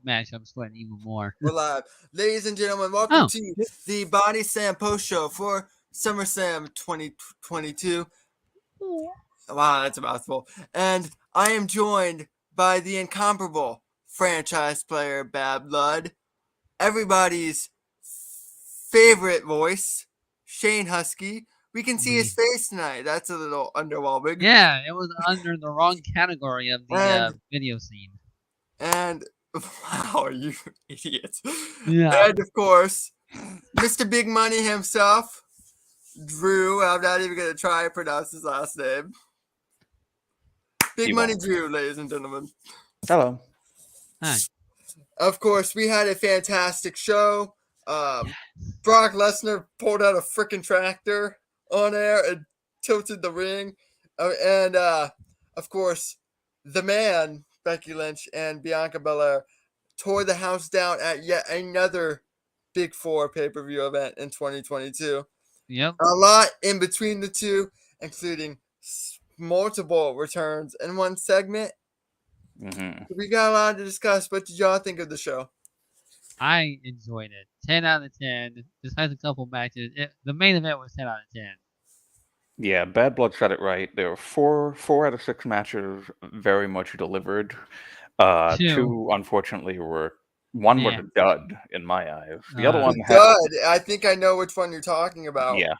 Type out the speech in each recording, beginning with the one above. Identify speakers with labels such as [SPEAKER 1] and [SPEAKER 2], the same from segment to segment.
[SPEAKER 1] match, I'm sweating even more.
[SPEAKER 2] We're live. Ladies and gentlemen, welcome to the Body Slam post show for SummerSlam 2022. Wow, that's a mouthful. And I am joined by the incomparable franchise player, Bad Blood, everybody's favorite voice, Shane Husky. We can see his face tonight. That's a little underwhelming.
[SPEAKER 1] Yeah, it was under the wrong category of the video scene.
[SPEAKER 2] And wow, you idiots.
[SPEAKER 1] Yeah.
[SPEAKER 2] And of course, Mr. Big Money himself, Drew. I'm not even going to try and pronounce his last name. Big Money Drew, ladies and gentlemen.
[SPEAKER 3] Hello.
[SPEAKER 1] Hi.
[SPEAKER 2] Of course, we had a fantastic show. Brock Lesnar pulled out a freaking tractor on air and tilted the ring. And of course, the man, Becky Lynch and Bianca Belair, tore the house down at yet another Big Four pay-per-view event in 2022.
[SPEAKER 1] Yep.
[SPEAKER 2] A lot in between the two, including multiple returns in one segment.
[SPEAKER 3] Mm-hmm.
[SPEAKER 2] We got a lot to discuss. What did y'all think of the show?
[SPEAKER 1] I enjoyed it. 10 out of 10. Besides a couple matches, the main event was 10 out of 10.
[SPEAKER 3] Yeah, Bad Blood said it right. There were four out of 6 matches very much delivered. Two, unfortunately, were one was a dud in my eyes. The other one had
[SPEAKER 2] dud. I think I know which one you're talking about.
[SPEAKER 3] Yeah,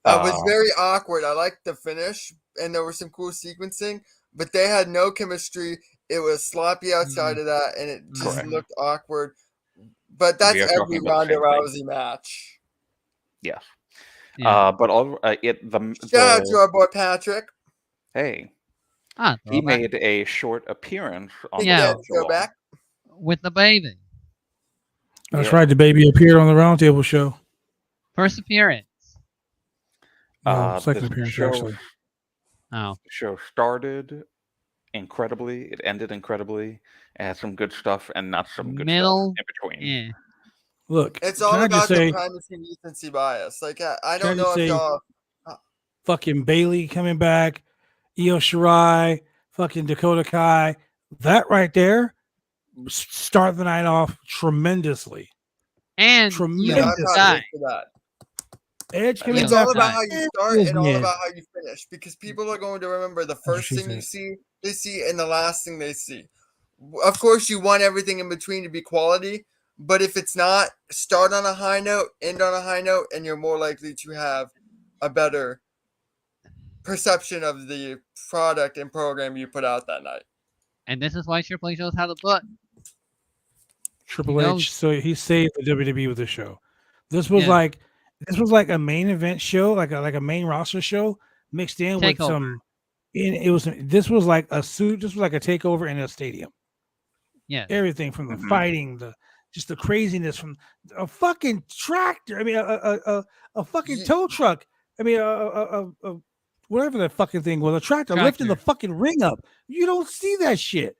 [SPEAKER 2] it was very awkward. I liked the finish, and there was some cool sequencing, but they had no chemistry. It was sloppy outside of that, and it just looked awkward. But that's every Ronda Rousey match.
[SPEAKER 3] Yes. Yeah. But
[SPEAKER 2] shout out to our boy Patrick.
[SPEAKER 3] Hey, he made a short appearance on
[SPEAKER 2] the throwback
[SPEAKER 1] with the baby.
[SPEAKER 4] That's right. The baby appeared on the Roundtable show.
[SPEAKER 1] First appearance.
[SPEAKER 4] Second appearance, actually.
[SPEAKER 1] Oh,
[SPEAKER 3] the show started incredibly. It ended incredibly. It had some good stuff and not some good stuff in between.
[SPEAKER 1] Yeah.
[SPEAKER 4] Look,
[SPEAKER 2] it's all about the primacy and recency bias. Like I don't know if y'all
[SPEAKER 4] fucking Bailey coming back, Io Shirai, fucking Dakota Kai, that right there start the night off tremendously.
[SPEAKER 1] And
[SPEAKER 4] tremendous. Edge coming
[SPEAKER 2] it's all about how you start and all about how you finish, because people are going to remember the first thing they see and the last thing they see. Of course, you want everything in between to be quality, but if it's not, start on a high note, end on a high note, and you're more likely to have a better perception of the product and program you put out that night.
[SPEAKER 1] And this is why Triple H knows how to book.
[SPEAKER 4] Triple H, so he saved the WWE with the show. This was like a main event show, like a main roster show mixed in with some. This was like a suit. This was like a takeover in a stadium.
[SPEAKER 1] Yeah,
[SPEAKER 4] everything from the fighting, just the craziness from a fucking tractor. I mean, a fucking tow truck. I mean, whatever that fucking thing was, a tractor lifting the fucking ring up. You don't see that shit.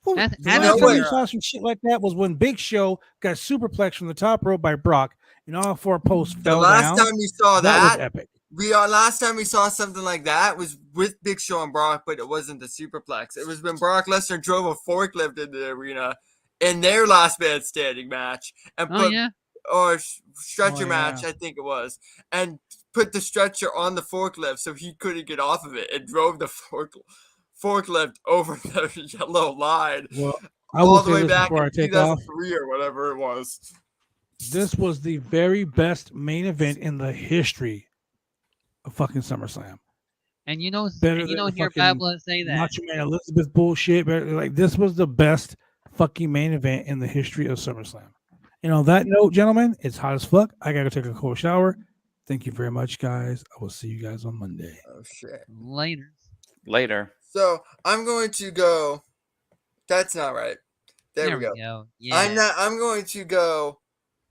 [SPEAKER 4] Well, the last time you saw some shit like that was when Big Show got superplexed from the top rope by Brock, and all 4 posts fell down.
[SPEAKER 2] The last time you saw that
[SPEAKER 4] was epic.
[SPEAKER 2] Last time we saw something like that was with Big Show and Brock, but it wasn't the superplex. It was when Brock Lesnar drove a forklift into the arena in their last man standing match and or stretcher match, I think it was, and put the stretcher on the forklift so he couldn't get off of it and drove the forklift over the yellow line all the way back in 2003 or whatever it was.
[SPEAKER 4] This was the very best main event in the history of fucking SummerSlam.
[SPEAKER 1] And you don't hear Bad Blood say that.
[SPEAKER 4] Macho Man Elizabeth bullshit. Like, this was the best fucking main event in the history of SummerSlam. And on that note, gentlemen, it's hot as fuck. I gotta take a cold shower. Thank you very much, guys. I will see you guys on Monday.
[SPEAKER 2] Oh shit.
[SPEAKER 3] Later.
[SPEAKER 2] So I'm going to go. That's not right. There we go. Yeah. I'm going to go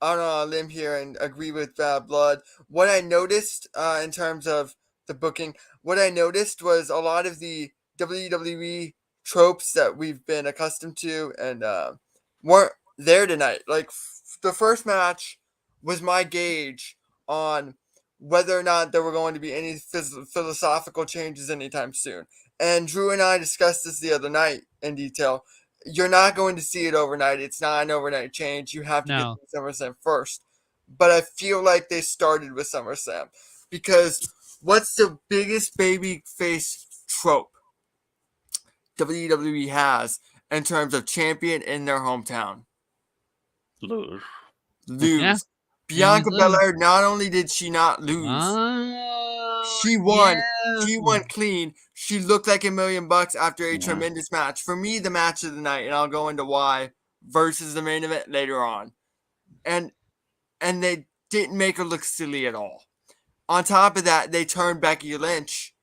[SPEAKER 2] on a limb here and agree with Bad Blood. What I noticed in terms of the booking, what I noticed was a lot of the WWE tropes that we've been accustomed to and weren't there tonight. Like the first match was my gauge on whether or not there were going to be any philosophical changes anytime soon. And Drew and I discussed this the other night in detail. you're not going to see it overnight. It's not an overnight change. You have to get to SummerSlam first. But I feel like they started with SummerSlam because what's the biggest baby face trope WWE has in terms of champion in their hometown?
[SPEAKER 3] Lose.
[SPEAKER 2] Yeah. Bianca Belair, not only did she not lose, she won. Yeah. She won clean. She looked like $1 million after a tremendous match. For me, the match of the night, and I'll go into why, versus the main event later on. And they didn't make her look silly at all. On top of that, they turned Becky Lynch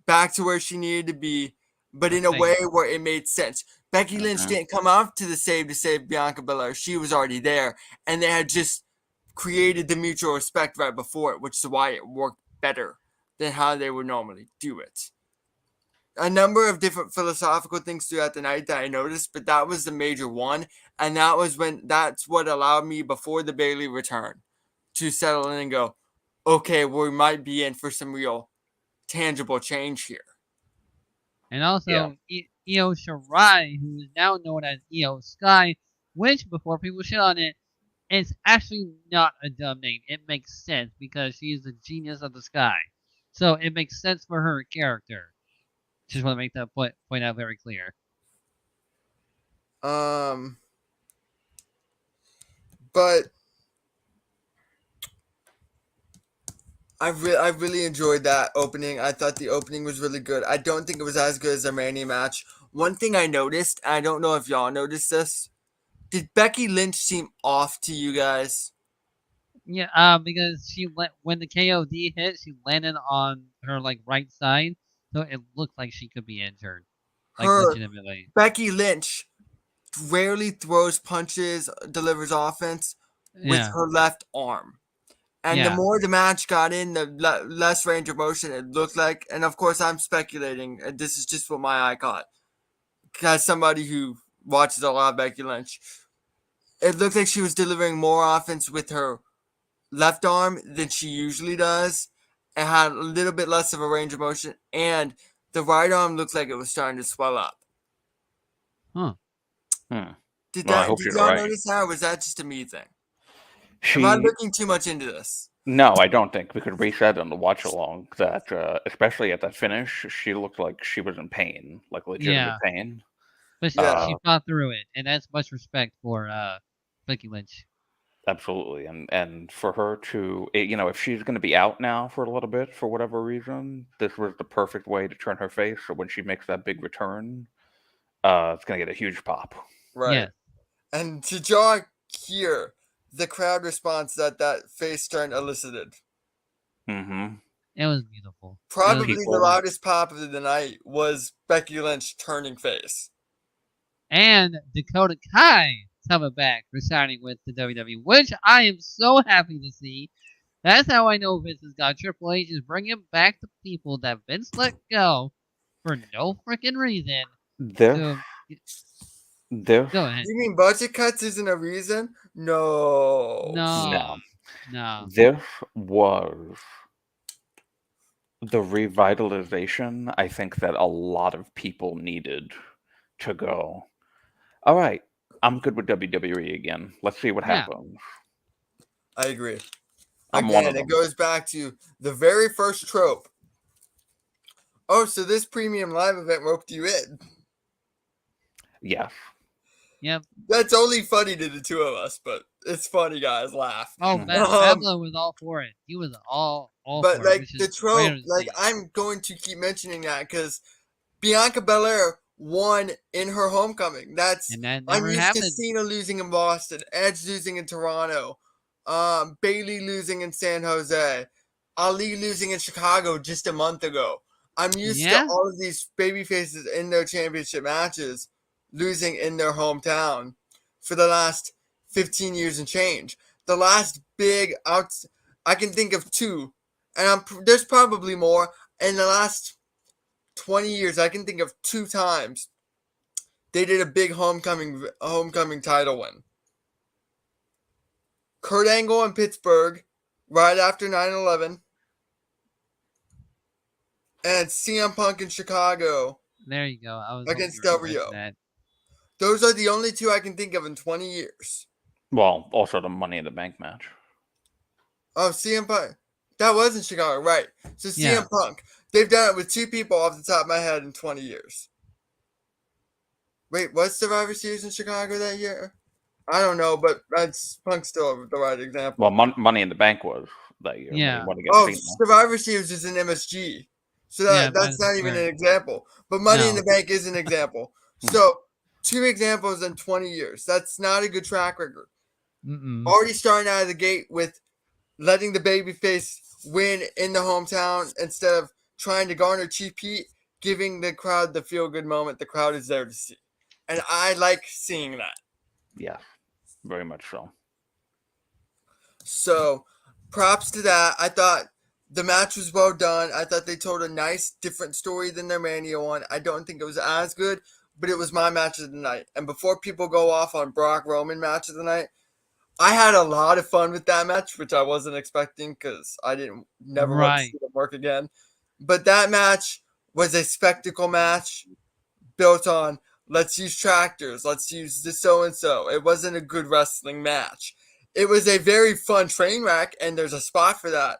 [SPEAKER 2] back to where she needed to be, but in a way where it made sense. Becky Lynch didn't come out to save Bianca Belair. She was already there, and they had just created the mutual respect right before it, which is why it worked better than how they would normally do it. A number of different philosophical things throughout the night that I noticed, but that was the major one, and that's what allowed me before the Bayley return to settle in and go, okay, we might be in for some real tangible change here.
[SPEAKER 1] And also, Io Shirai, who is now known as Io Sky, which, before people shit on it, it's actually not a dumb name. It makes sense because she is the genius of the sky. So it makes sense for her character. Just want to make that point out very clear.
[SPEAKER 2] But I really enjoyed that opening. I thought the opening was really good. I don't think it was as good as their Mania match. One thing I noticed, and I don't know if y'all noticed this, did Becky Lynch seem off to you guys?
[SPEAKER 1] Yeah, because when the KOD hit, she landed on her right side, so it looked like she could be injured, legitimately.
[SPEAKER 2] Becky Lynch rarely throws punches, delivers offense with her left arm, and the more the match got in, the less range of motion it looked like. And of course, I'm speculating. This is just what my eye caught, as somebody who watches a lot of Becky Lynch. It looked like she was delivering more offense with her left arm than she usually does, and had a little bit less of a range of motion, and the right arm looked like it was starting to swell up. Did y'all notice that, or was that just a me thing? Am I looking too much into this?
[SPEAKER 3] No, I don't think. We could reset on the watch along that, especially at that finish, she looked like she was in pain, like legitimate pain.
[SPEAKER 1] But she fought through it, and that's much respect for Becky Lynch.
[SPEAKER 3] Absolutely, and for her to, if she's going to be out now for a little bit for whatever reason, this was the perfect way to turn her face. So when she makes that big return, it's going to get a huge pop.
[SPEAKER 2] Right. Yeah. And did y'all hear the crowd response that face turn elicited?
[SPEAKER 3] Mm-hmm.
[SPEAKER 1] It was beautiful.
[SPEAKER 2] Probably the loudest pop of the night was Becky Lynch turning face.
[SPEAKER 1] And Dakota Kai coming back for signing with the WWE, which I am so happy to see. That's how I know Vince has got Triple H is bringing back the people that Vince let go for no freaking reason.
[SPEAKER 3] Go
[SPEAKER 2] ahead. You mean budget cuts isn't a reason? No.
[SPEAKER 3] This was the revitalization I think that a lot of people needed to go, all right, I'm good with WWE again. Let's see what happens.
[SPEAKER 2] I agree. Again, it goes back to the very first trope. Oh, so this premium live event roped you in.
[SPEAKER 3] Yes.
[SPEAKER 1] Yep.
[SPEAKER 2] That's only funny to the two of us, but it's funny, guys. Laugh.
[SPEAKER 1] Oh, Pablo was all for it. He was all
[SPEAKER 2] but
[SPEAKER 1] for it.
[SPEAKER 2] But the trope, I'm going to keep mentioning that because Bianca Belair won in her homecoming. I'm used to Cena losing in Boston, Edge losing in Toronto, Bayley losing in San Jose, Ali losing in Chicago just a month ago. I'm used to all of these baby faces in their championship matches losing in their hometown for the last 15 years and change. The last big I can think of two, and there's probably more. In the last 20 years, I can think of 2 times they did a big homecoming title win. Kurt Angle in Pittsburgh right after 9/11, and CM Punk in Chicago.
[SPEAKER 1] There you go. I was
[SPEAKER 2] against Del Rio. Those are the only two I can think of in 20 years.
[SPEAKER 3] Well, also the Money in the Bank match.
[SPEAKER 2] Oh, CM Punk. That was in Chicago, right. So CM Punk. They've done it with two people off the top of my head in 20 years. Wait, was Survivor Series in Chicago that year? I don't know, but that's Punk's still the right example.
[SPEAKER 3] Well, Money in the Bank was that year.
[SPEAKER 1] Yeah.
[SPEAKER 2] Survivor Series is an MSG. So that's not even an example. But Money in the Bank is an example. So 2 examples in 20 years. That's not a good track record. Already starting out of the gate with letting the babyface win in the hometown instead of trying to garner cheap heat, giving the crowd the feel-good moment the crowd is there to see. And I like seeing that.
[SPEAKER 3] Yeah, very much so.
[SPEAKER 2] So, props to that. I thought the match was well done. I thought they told a nice, different story than their Mania one. I don't think it was as good, but it was my match of the night. And before people go off on Brock Roman match of the night, I had a lot of fun with that match, which I wasn't expecting because I never want to see them work again. But that match was a spectacle match built on let's use tractors, let's use the so-and-so. It wasn't a good wrestling match. It was a very fun train wreck, and there's a spot for that.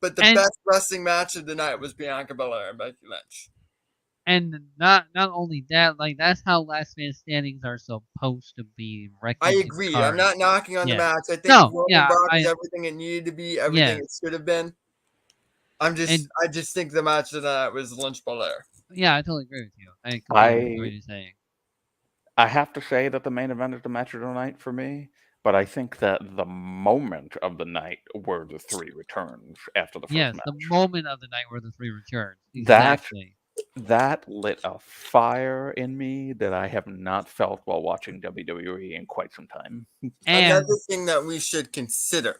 [SPEAKER 2] But the best wrestling match of the night was Bianca Belair and Becky Lynch.
[SPEAKER 1] And not only that, like that's how last man standings are supposed to be.
[SPEAKER 2] I agree. I'm not knocking on the match. I think Roman Brock is everything it needed to be, everything it should have been. I just think the match of the night was Lynch Belair.
[SPEAKER 1] Yeah, I totally agree with you. I completely agree with what you're saying.
[SPEAKER 3] I have to say that the main event is the match of the night for me, but I think that the moment of the night were the 3 returns after the first match.
[SPEAKER 1] Yes, the moment of the night were the 3 returns. Exactly.
[SPEAKER 3] That lit a fire in me that I have not felt while watching WWE in quite some time.
[SPEAKER 2] Another thing that we should consider.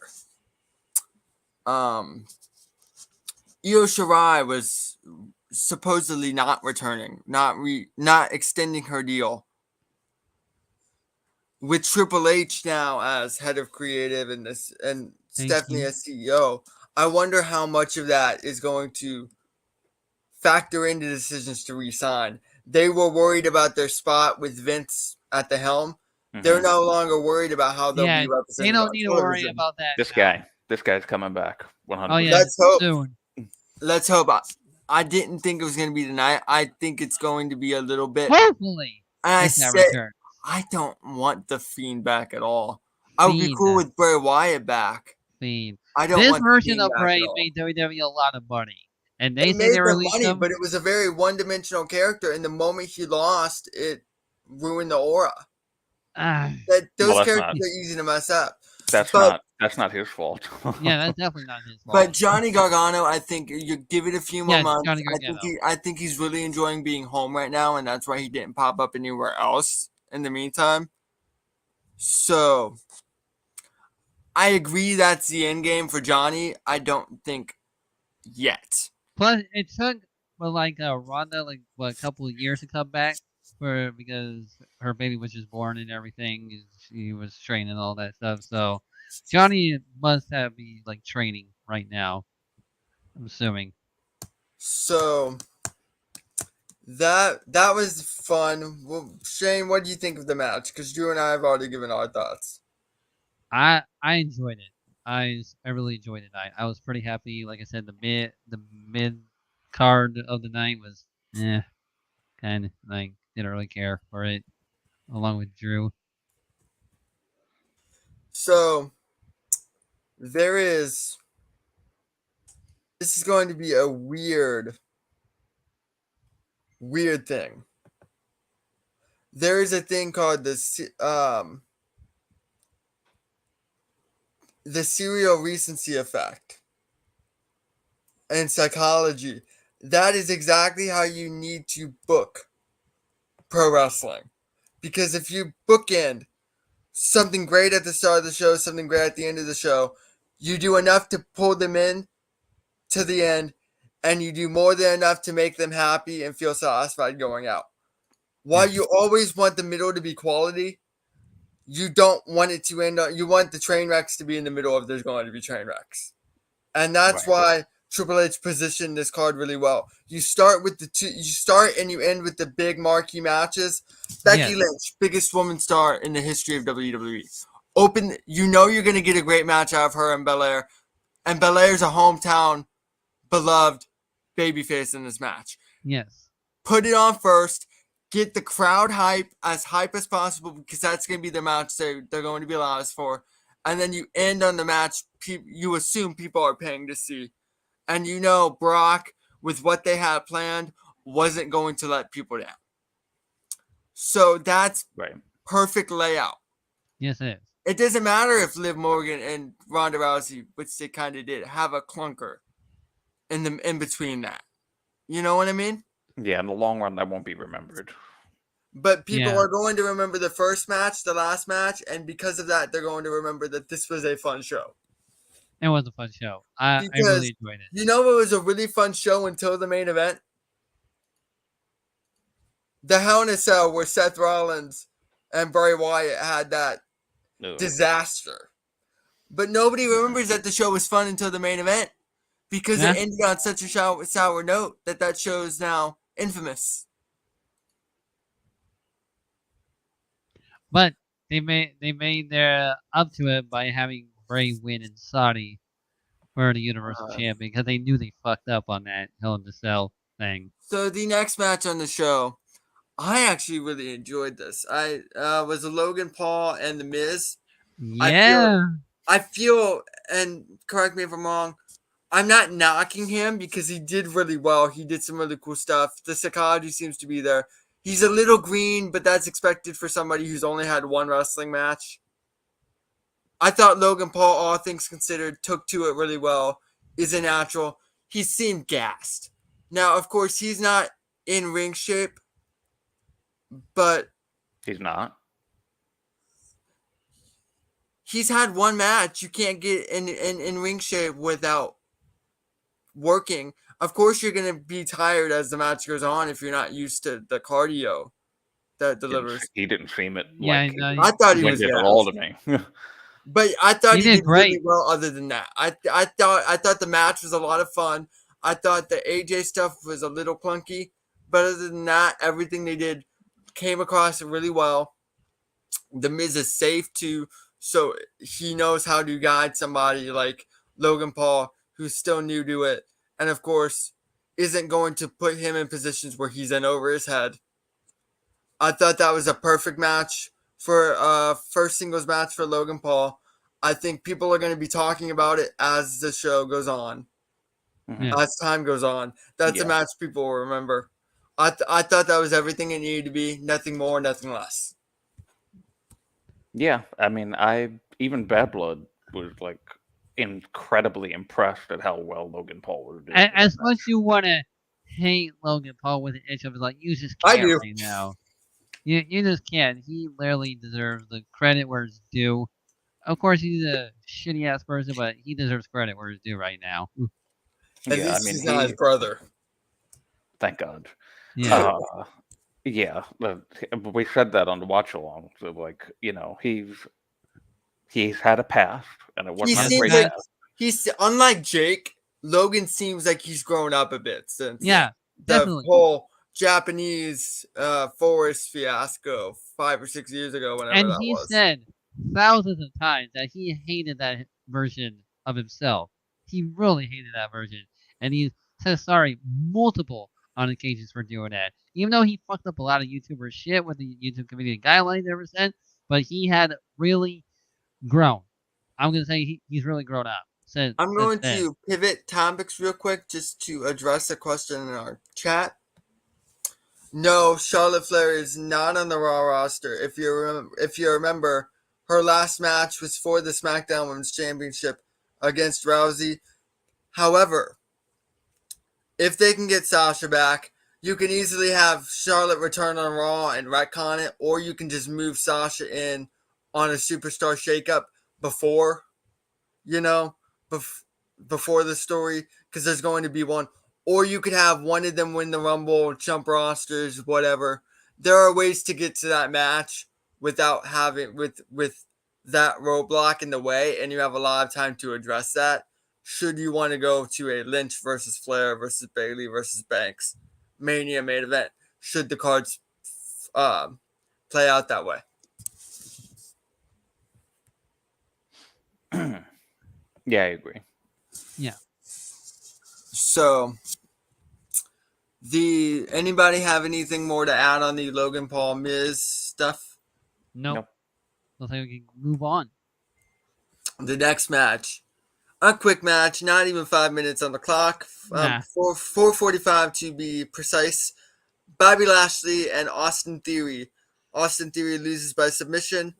[SPEAKER 2] Io Shirai was supposedly not returning, not extending her deal. With Triple H now as head of creative and Stephanie as CEO, I wonder how much of that is going to factor into decisions to resign. They were worried about their spot with Vince at the helm. Mm-hmm. They're no longer worried about how they'll be represented.
[SPEAKER 1] They don't need to worry about that.
[SPEAKER 3] This guy's coming back 100%.
[SPEAKER 1] Oh, yeah.
[SPEAKER 2] Let's hope.
[SPEAKER 1] Soon.
[SPEAKER 2] Let's hope. I didn't think it was going to be tonight. I think it's going to be a little bit.
[SPEAKER 1] Hopefully.
[SPEAKER 2] And I said, I don't want the Fiend back at all. I would be cool with Bray Wyatt back.
[SPEAKER 1] Fiend.
[SPEAKER 2] I don't
[SPEAKER 1] this
[SPEAKER 2] want
[SPEAKER 1] version of Bray made WWE a lot of money. And they
[SPEAKER 2] made
[SPEAKER 1] they released
[SPEAKER 2] money,
[SPEAKER 1] him.
[SPEAKER 2] But it was a very one-dimensional character, and the moment he lost, it ruined the aura. Those characters are easy to mess up.
[SPEAKER 3] That's not his fault.
[SPEAKER 1] Yeah, that's definitely not his fault.
[SPEAKER 2] But Johnny Gargano, I think you give it a few more months. I think he's really enjoying being home right now, and that's why he didn't pop up anywhere else in the meantime. So I agree that's the end game for Johnny. I don't think yet.
[SPEAKER 1] Plus, it took Ronda a couple of years to come back because her baby was just born and everything. She was training and all that stuff. So Johnny must be training right now. I'm assuming.
[SPEAKER 2] So that was fun. Well, Shane, what do you think of the match? Because Drew and I have already given our thoughts.
[SPEAKER 1] I enjoyed it. I really enjoyed it. I was pretty happy. Like I said, the mid card of the night was kind of didn't really care for it, along with Drew.
[SPEAKER 2] So this is going to be a weird thing. There is a thing called the serial recency effect in psychology. That is exactly how you need to book pro wrestling. Because if you bookend something great at the start of the show, something great at the end of the show, you do enough to pull them in to the end, and you do more than enough to make them happy and feel satisfied going out. While you always want the middle to be quality, you don't want it to end on. You want the train wrecks to be in the middle if there's going to be train wrecks. And that's why Triple H positioned this card really well. You start with you start and you end with the big marquee matches. Becky Lynch, biggest woman star in the history of WWE. You're going to get a great match out of her and Belair. And Belair's a hometown beloved babyface in this match.
[SPEAKER 1] Yes.
[SPEAKER 2] Put it on first. Get the crowd hype as possible because that's going to be the match they're going to be allowed for. And then you end on the match you assume people are paying to see. And Brock, with what they had planned, wasn't going to let people down. So that's perfect layout.
[SPEAKER 1] Yes, it is.
[SPEAKER 2] It doesn't matter if Liv Morgan and Ronda Rousey, which they kind of did, have a clunker in between that. You know what I mean?
[SPEAKER 3] Yeah, in the long run, that won't be remembered.
[SPEAKER 2] But people are going to remember the first match, the last match, and because of that, they're going to remember that this was a fun show.
[SPEAKER 1] It was a fun show. I really enjoyed it.
[SPEAKER 2] You know what was a really fun show until the main event? The Hell in a Cell where Seth Rollins and Bray Wyatt had that disaster. But nobody remembers that the show was fun until the main event because it ended on such a sour note that show is now infamous.
[SPEAKER 1] But they made their up to it by having Bray win in Saudi for the Universal Champion because they knew they fucked up on that Hell in a Cell thing.
[SPEAKER 2] So the next match on the show, I actually really enjoyed this. I was Logan Paul and The Miz.
[SPEAKER 1] Yeah.
[SPEAKER 2] I feel, and correct me if I'm wrong, I'm not knocking him because he did really well. He did some really cool stuff. The psychology seems to be there. He's a little green, but that's expected for somebody who's only had one wrestling match. I thought Logan Paul, all things considered, took to it really well. Is a natural. He seemed gassed. Now, of course, he's not in ring shape, but
[SPEAKER 3] he's not.
[SPEAKER 2] He's had one match. You can't get in ring shape without working. Of course, you're going to be tired as the match goes on if you're not used to the cardio that delivers.
[SPEAKER 3] He didn't seem it.
[SPEAKER 2] I thought he was
[SPEAKER 3] all to me.
[SPEAKER 2] But I thought he did really well. Other than that, I thought the match was a lot of fun. I thought the AJ stuff was a little clunky, but other than that, everything they did came across really well. The Miz is safe too, so he knows how to guide somebody like Logan Paul, who's still new to it, and of course, isn't going to put him in positions where he's in over his head. I thought that was a perfect match for first singles match for Logan Paul. I think people are going to be talking about it as the show goes on.
[SPEAKER 1] Mm-hmm.
[SPEAKER 2] As time goes on. That's a match people will remember. I thought that was everything it needed to be. Nothing more, nothing less.
[SPEAKER 3] Yeah, I mean, even Bad Blood was like incredibly impressed at how well Logan Paul was doing.
[SPEAKER 1] As much as you want to hate Logan Paul with an itch of like, you just can't right now. You just can't. He literally deserves the credit where it's due. Of course, he's a shitty ass person, but he deserves credit where it's due right now.
[SPEAKER 2] At least he's not his brother.
[SPEAKER 3] Thank God.
[SPEAKER 1] Yeah.
[SPEAKER 3] Yeah, we said that on the watch along. So, like, he's had a past, and it wasn't a great past.
[SPEAKER 2] He's unlike Jake. Logan seems like he's grown up a bit since
[SPEAKER 1] definitely.
[SPEAKER 2] The whole Japanese forest fiasco 5 or 6 years ago. Whenever
[SPEAKER 1] and
[SPEAKER 2] that
[SPEAKER 1] he
[SPEAKER 2] was.
[SPEAKER 1] Said thousands of times that he hated that version of himself. He really hated that version, and he says sorry multiple on occasions for doing that. Even though he fucked up a lot of YouTuber shit with the YouTube community guidelines ever since, but he had really grown. I'm gonna say he's really grown up.
[SPEAKER 2] I'm going to pivot topics real quick just to address a question in our chat. No, Charlotte Flair is not on the Raw roster. If you remember, her last match was for the SmackDown Women's Championship against Rousey. However, if they can get Sasha back, you can easily have Charlotte return on Raw and retcon it, or you can just move Sasha in on a superstar shakeup before the story, because there's going to be one. Or you could have one of them win the Rumble, jump rosters, whatever. There are ways to get to that match without having with that roadblock in the way, and you have a lot of time to address that. should you want to go to a Lynch versus Flair versus Bayley versus Banks Mania main event? Should the cards play out that way?
[SPEAKER 3] Yeah, I agree.
[SPEAKER 1] Yeah.
[SPEAKER 2] So, anybody have anything more to add on the Logan Paul Miz stuff?
[SPEAKER 1] Nope. Looks like we can move on.
[SPEAKER 2] The next match, a quick match, not even 5 minutes on the clock. 4:45 to be precise. Bobby Lashley and Austin Theory. Austin Theory loses by submission.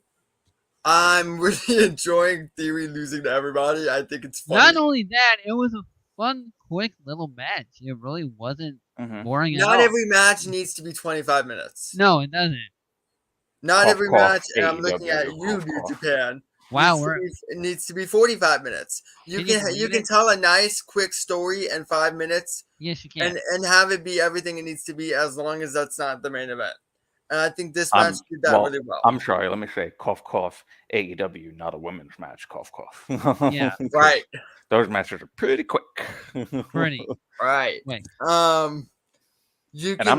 [SPEAKER 2] I'm really enjoying Theory losing to everybody. I think it's funny.
[SPEAKER 1] Not only that, it was a fun, quick little match. It really wasn't boring at all.
[SPEAKER 2] Not every match needs to be 25 minutes.
[SPEAKER 1] No, it doesn't.
[SPEAKER 2] Not every match, and I'm looking at you, New Japan.
[SPEAKER 1] Wow,
[SPEAKER 2] it needs to be 45 minutes. You can tell a nice, quick story in 5 minutes.
[SPEAKER 1] Yes, you can.
[SPEAKER 2] And have it be everything it needs to be, as long as that's not the main event. And I think this match did that really well.
[SPEAKER 3] I'm sorry, let me say, cough, cough, AEW, not a women's match, cough, cough.
[SPEAKER 1] Yeah.
[SPEAKER 2] Right.
[SPEAKER 3] Those matches are pretty quick.
[SPEAKER 1] Pretty.
[SPEAKER 2] Right.
[SPEAKER 1] Wait.
[SPEAKER 3] I'm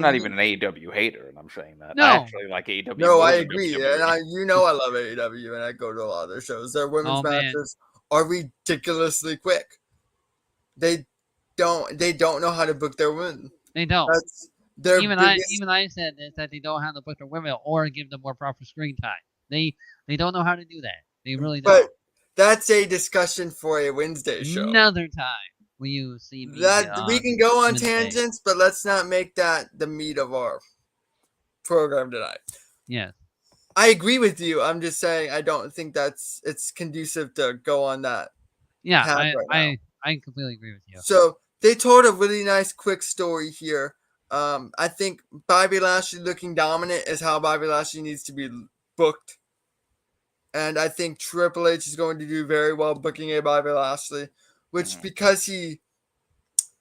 [SPEAKER 3] not even an AEW hater, and I'm saying that.
[SPEAKER 1] No.
[SPEAKER 3] I actually like AEW.
[SPEAKER 2] No, I agree. And I love AEW, and I go to a lot of their shows. Their women's matches are ridiculously quick. They don't know how to book their women.
[SPEAKER 1] They don't. Even I said this, that they don't have to book their women or give them more proper screen time. They don't know how to do that. They really don't.
[SPEAKER 2] But that's a discussion for a Wednesday show.
[SPEAKER 1] Another time when you see me.
[SPEAKER 2] We can go on tangents, but let's not make that the meat of our program tonight.
[SPEAKER 1] Yes.
[SPEAKER 2] I agree with you. I'm just saying I don't think it's conducive to go on that.
[SPEAKER 1] Yeah, I completely agree with you.
[SPEAKER 2] So they told a really nice quick story here. I think Bobby Lashley looking dominant is how Bobby Lashley needs to be booked. And I think Triple H is going to do very well booking a Bobby Lashley, which because he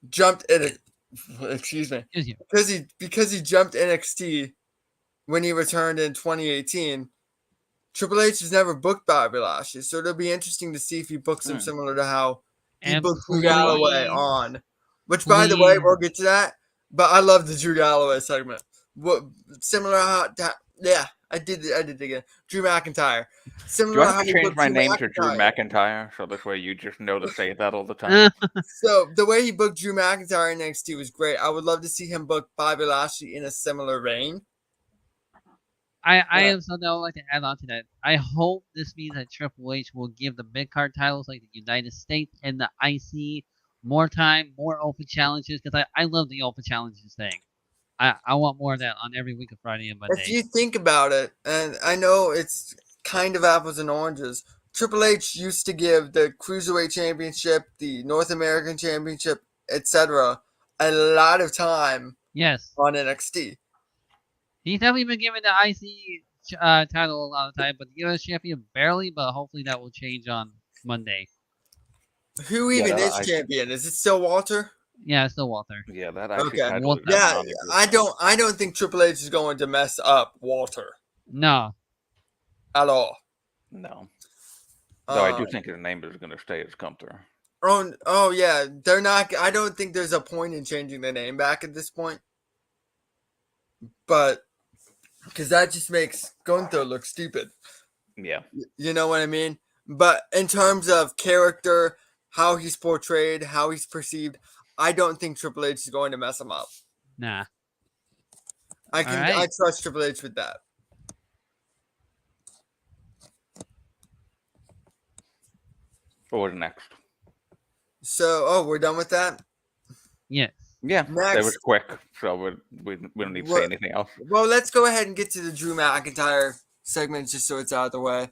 [SPEAKER 2] jumped in because he jumped NXT when he returned in 2018, Triple H has never booked Bobby Lashley, so it'll be interesting to see if he books him similar to how he booked Drew Galloway on. Which, by the way, we'll get to that. But I love the Drew Galloway segment. Similar how I did it again. Drew McIntyre.
[SPEAKER 3] Similar. Do I have to change my name to Drew McIntyre so this way you just know to say that all the time?
[SPEAKER 2] So the way he booked Drew McIntyre in NXT was great. I would love to see him book Bobby Lashley in a similar vein.
[SPEAKER 1] I have something I would like to add on to that. I hope this means that Triple H will give the mid-card titles like the United States and the IC more time, more open challenges, because I love the open challenges thing. I want more of that on every week of Friday and Monday.
[SPEAKER 2] If you think about it, and I know it's kind of apples and oranges, Triple H used to give the Cruiserweight Championship, the North American Championship, etc., a lot of time on NXT.
[SPEAKER 1] He's definitely been given the IC title a lot of time, but the US champion barely, but hopefully that will change on Monday.
[SPEAKER 2] Who even is champion? Is it still Walter?
[SPEAKER 1] Yeah, it's still Walter.
[SPEAKER 3] Yeah, that
[SPEAKER 2] I don't think Triple H is going to mess up Walter.
[SPEAKER 1] No.
[SPEAKER 2] At all.
[SPEAKER 3] No. Though I do think his name is going to stay as Gunther.
[SPEAKER 2] Oh yeah, they're not. I don't think there's a point in changing the name back at this point. But because that just makes Gunther look stupid.
[SPEAKER 3] Yeah.
[SPEAKER 2] You know what I mean? But in terms of character, how he's portrayed, how he's perceived, I don't think Triple H is going to mess him up.
[SPEAKER 1] Nah.
[SPEAKER 2] I trust Triple H with that.
[SPEAKER 3] What's next?
[SPEAKER 2] So, we're done with that?
[SPEAKER 1] Yes.
[SPEAKER 3] Yeah, that was quick, so we don't need to say anything else.
[SPEAKER 2] Well, let's go ahead and get to the Drew McIntyre segment just so it's out of the way.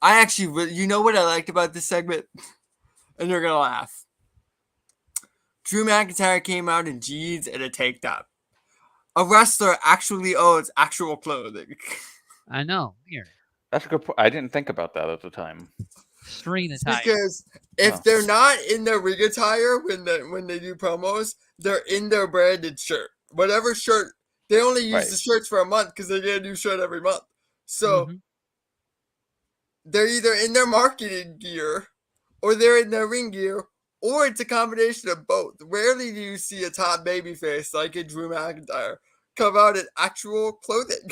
[SPEAKER 2] I actually, you know what I liked about this segment? And you're going to laugh. Drew McIntyre came out in jeans and a tank top. A wrestler actually owns actual clothing.
[SPEAKER 1] I know. Weird.
[SPEAKER 3] That's a good point. I didn't think about that at the time.
[SPEAKER 1] Street attire.
[SPEAKER 2] Because if they're not in their rig attire when they do promos, they're in their branded shirt. Whatever shirt. They only use the shirts for a month because they get a new shirt every month. So they're either in their marketing gear or they're in their ring gear or it's a combination of both. Rarely do you see a top babyface like a Drew McIntyre come out in actual clothing.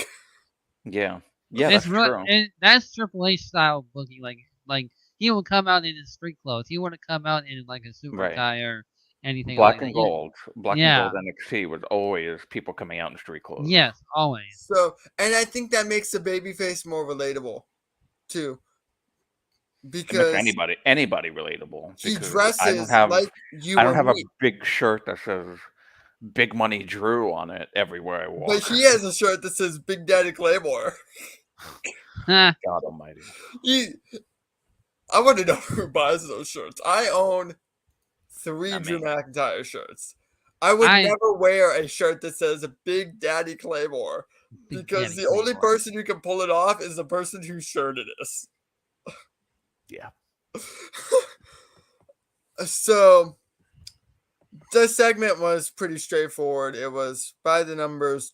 [SPEAKER 3] Yeah, that's true.
[SPEAKER 1] And that's Triple H style booking. Like he will come out in his street clothes. He wouldn't come out in like a suit and tie or anything
[SPEAKER 3] Black
[SPEAKER 1] like
[SPEAKER 3] and
[SPEAKER 1] that.
[SPEAKER 3] gold. Black and gold NXT was always people coming out in street clothes.
[SPEAKER 1] Yes, always.
[SPEAKER 2] So, and I think that makes the babyface more relatable, too. Because
[SPEAKER 3] anybody relatable.
[SPEAKER 2] He dresses I don't have
[SPEAKER 3] a big shirt that says Big Money Drew on it everywhere I walk.
[SPEAKER 2] But he has a shirt that says Big Daddy Claymore.
[SPEAKER 3] God almighty.
[SPEAKER 2] I want to know who buys those shirts. I own 3 Drew McIntyre shirts. I would never wear a shirt that says Big Daddy Claymore because the only person who can pull it off is the person whose shirt it is.
[SPEAKER 3] Yeah.
[SPEAKER 2] So the segment was pretty straightforward. It was by the numbers.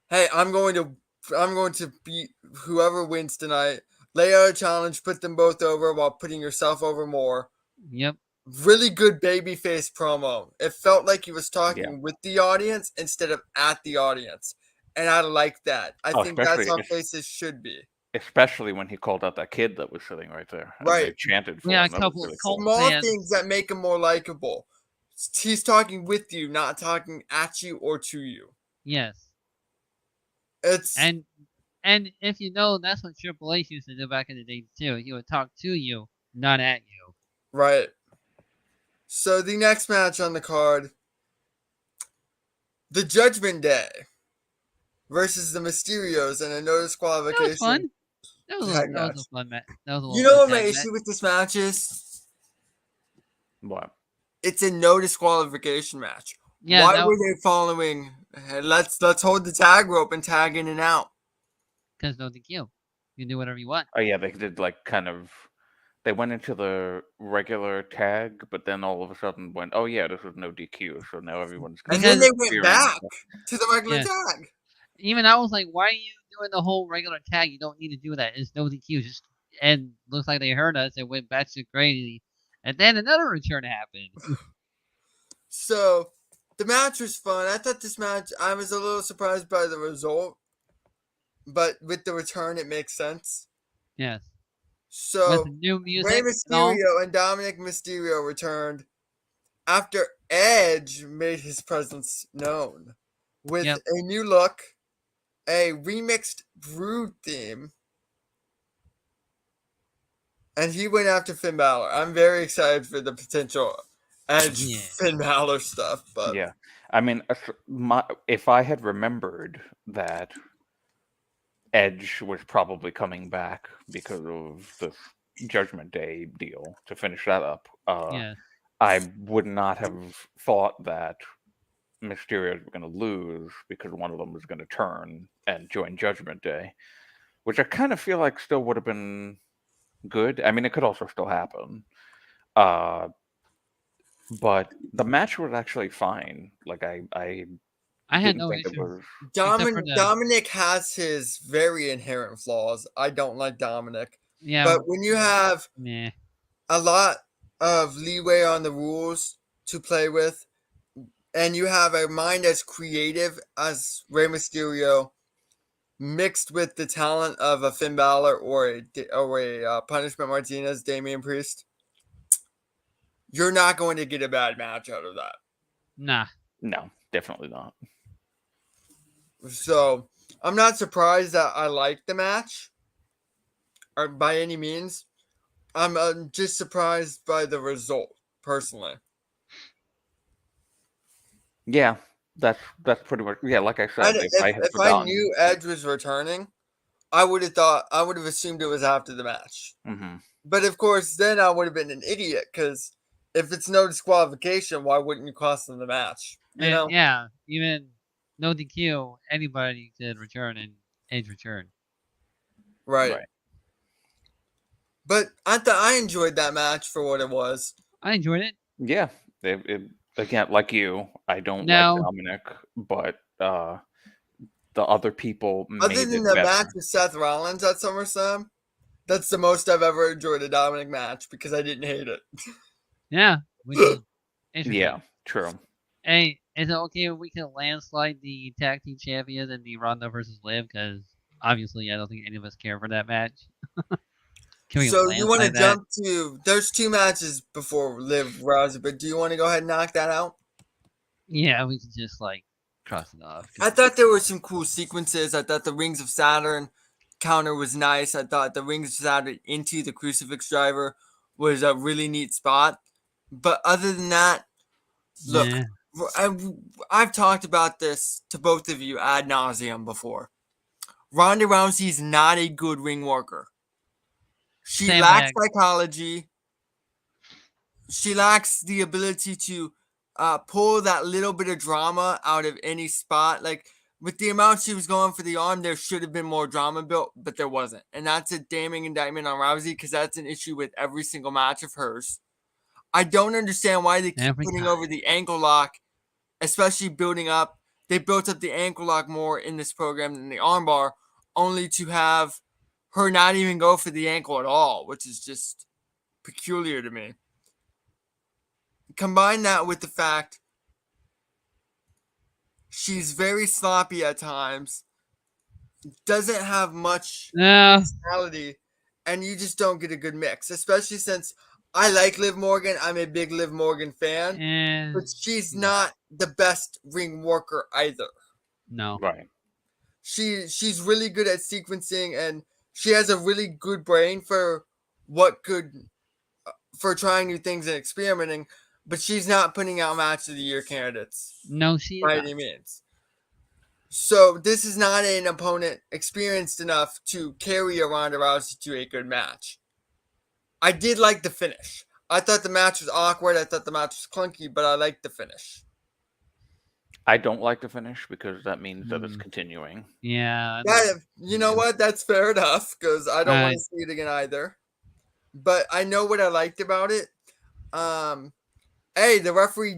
[SPEAKER 2] Hey, I'm going to beat whoever wins tonight. Lay out a challenge, put them both over while putting yourself over more.
[SPEAKER 1] Yep.
[SPEAKER 2] Really good babyface promo. It felt like he was talking with the audience instead of at the audience. And I like that. I think that's how faces should be.
[SPEAKER 3] Especially when he called out that kid that was sitting right there.
[SPEAKER 2] Right.
[SPEAKER 3] They chanted for
[SPEAKER 1] him.
[SPEAKER 3] A
[SPEAKER 1] couple
[SPEAKER 3] really
[SPEAKER 2] small things that make him more likable. He's talking with you, not talking at you or to you.
[SPEAKER 1] Yes.
[SPEAKER 2] It's
[SPEAKER 1] and if you know, that's what Triple H used to do back in the day too. He would talk to you, not at you.
[SPEAKER 2] Right. So the next match on the card, the Judgment Day versus the Mysterios in a no disqualification.
[SPEAKER 1] That was fun. That was a fun match.
[SPEAKER 2] You know what my issue with this match is?
[SPEAKER 3] What?
[SPEAKER 2] It's a no disqualification match.
[SPEAKER 1] Yeah,
[SPEAKER 2] why were they following? Let's hold the tag rope and tag in and out.
[SPEAKER 1] Because no DQ. You can do whatever you want.
[SPEAKER 3] Oh yeah, they did they went into the regular tag, but then all of a sudden went, oh yeah, this is no DQ, so now everyone's
[SPEAKER 2] and then they went back to the regular tag.
[SPEAKER 1] Even I was like, why are you doing the whole regular tag? You don't need to do that. It's no DQ. And looks like they heard us and went back to crazy. And then another return happened.
[SPEAKER 2] So the match was fun. I thought this match, I was a little surprised by the result. But with the return, it makes sense.
[SPEAKER 1] Yes.
[SPEAKER 2] So
[SPEAKER 1] with new music,
[SPEAKER 2] Rey Mysterio and Dominic Mysterio returned after Edge made his presence known with a new look, a remixed Brood theme, and he went after Finn Balor. I'm very excited for the potential Edge Finn Balor stuff. But
[SPEAKER 3] yeah, I mean, if I had remembered that Edge was probably coming back because of the Judgment Day deal to finish that up, I would not have thought that Mysterio was going to lose because one of them was going to turn and join Judgment Day, which I kind of feel like still would have been good. I mean, it could also still happen. But the match was actually fine. Like I
[SPEAKER 1] had no issue.
[SPEAKER 2] Dominic has his very inherent flaws. I don't like Dominic.
[SPEAKER 1] Yeah.
[SPEAKER 2] But when you have a lot of leeway on the rules to play with, and you have a mind as creative as Rey Mysterio, mixed with the talent of a Finn Balor or a Punishment Martinez, Damian Priest, you're not going to get a bad match out of that.
[SPEAKER 1] Nah.
[SPEAKER 3] No, definitely not.
[SPEAKER 2] So, I'm not surprised that I like the match, or by any means. I'm just surprised by the result, personally.
[SPEAKER 3] Yeah, that's pretty much, like I said.
[SPEAKER 2] If I knew Edge was returning, I would have assumed it was after the match.
[SPEAKER 3] Mm-hmm.
[SPEAKER 2] But of course, then I would have been an idiot, because if it's no disqualification, why wouldn't you cost them the match? You know?
[SPEAKER 1] Yeah, even no DQ, anybody could return and Edge return.
[SPEAKER 2] Right. But I enjoyed that match for what it was.
[SPEAKER 1] I enjoyed it.
[SPEAKER 3] Yeah. Again, like you, I don't like Dominic, but the other people
[SPEAKER 2] other than the match with Seth Rollins at SummerSlam, that's the most I've ever enjoyed a Dominic match because I didn't hate it.
[SPEAKER 1] Yeah, which is interesting.
[SPEAKER 3] Yeah, true.
[SPEAKER 1] Hey, is it okay if we can landslide the tag team champions and the Ronda versus Liv? Because obviously, I don't think any of us care for that match. Can we
[SPEAKER 2] So you want to
[SPEAKER 1] landslide that?
[SPEAKER 2] jump to? There's 2 matches before Liv Rousey, but do you want to go ahead and knock that out?
[SPEAKER 1] Yeah, we can just cross it off.
[SPEAKER 2] I thought there were some cool sequences. I thought the Rings of Saturn counter was nice. I thought the Rings of Saturn into the Crucifix Driver was a really neat spot. But other than that, look, I've talked about this to both of you ad nauseum before. Ronda Rousey's not a good ring worker. She lacks psychology. She lacks the ability to pull that little bit of drama out of any spot. Like, with the amount she was going for the arm, there should have been more drama built, but there wasn't. And that's a damning indictment on Rousey, because that's an issue with every single match of hers. I don't understand why they keep putting over the ankle lock, especially building up. They built up the ankle lock more in this program than the armbar, only to have her not even go for the ankle at all, which is just peculiar to me. Combine that with the fact she's very sloppy at times, doesn't have much personality, and you just don't get a good mix, especially since I like Liv Morgan. I'm a big Liv Morgan fan, but she's not the best ring worker either.
[SPEAKER 1] No.
[SPEAKER 3] Right.
[SPEAKER 2] She's really good at sequencing, and she has a really good brain for for trying new things and experimenting, but she's not putting out match of the year candidates.
[SPEAKER 1] No, she
[SPEAKER 2] by any means. So this is not an opponent experienced enough to carry a Ronda Rousey to a good match. I did like the finish. I thought the match was awkward. I thought the match was clunky, but I liked the finish.
[SPEAKER 3] I don't like the finish because that means that it's continuing.
[SPEAKER 1] Yeah.
[SPEAKER 2] You know what? That's fair enough, because I don't want to see it again either. But I know what I liked about it. The referee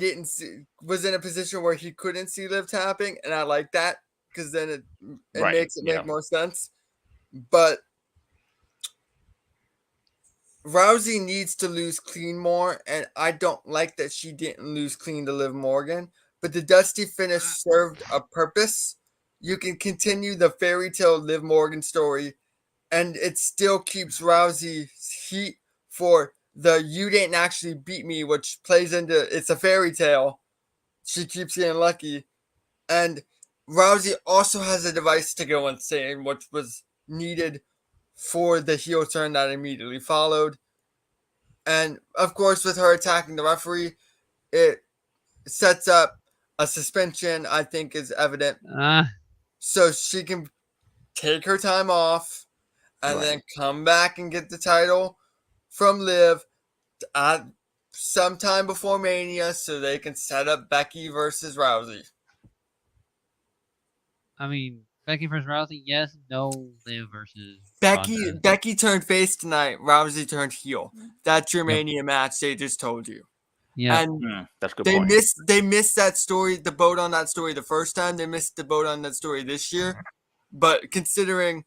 [SPEAKER 2] was in a position where he couldn't see Liv tapping, and I like that, because then it makes it make more sense. But Rousey needs to lose clean more, and I don't like that she didn't lose clean to Liv Morgan. But the Dusty finish served a purpose. You can continue the fairy tale Liv Morgan story, and it still keeps Rousey's heat for the "you didn't actually beat me," which plays into "it's a fairy tale." She keeps getting lucky. And Rousey also has a device to go insane, which was needed for the heel turn that immediately followed. And of course, with her attacking the referee, it sets up a suspension, I think is evident. So she can take her time off and then come back and get the title from Liv sometime before Mania, so they can set up Becky versus Rousey.
[SPEAKER 1] I mean, Becky versus Rousey, yes. No, Liv versus
[SPEAKER 2] Ronda. Becky turned face tonight. Rousey turned heel. That's your Mania match. They just told you.
[SPEAKER 1] Yeah,
[SPEAKER 2] and
[SPEAKER 3] that's a good point.
[SPEAKER 2] They missed that story, the boat on that story the first time. They missed the boat on that story this year. But considering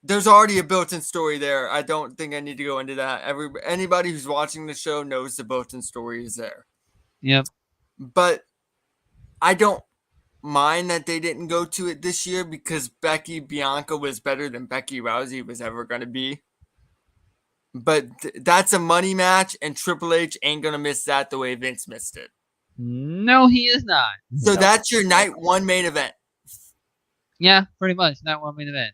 [SPEAKER 2] there's already a built-in story there, I don't think I need to go into that. Anybody who's watching the show knows the built-in story is there.
[SPEAKER 1] Yep.
[SPEAKER 2] But I don't mind that they didn't go to it this year, because Becky Bianca was better than Becky Rousey was ever going to be. But that's a money match, and Triple H ain't going to miss that the way Vince missed it.
[SPEAKER 1] No, he is not.
[SPEAKER 2] So that's your night one main event.
[SPEAKER 1] Yeah, pretty much. Night one main event.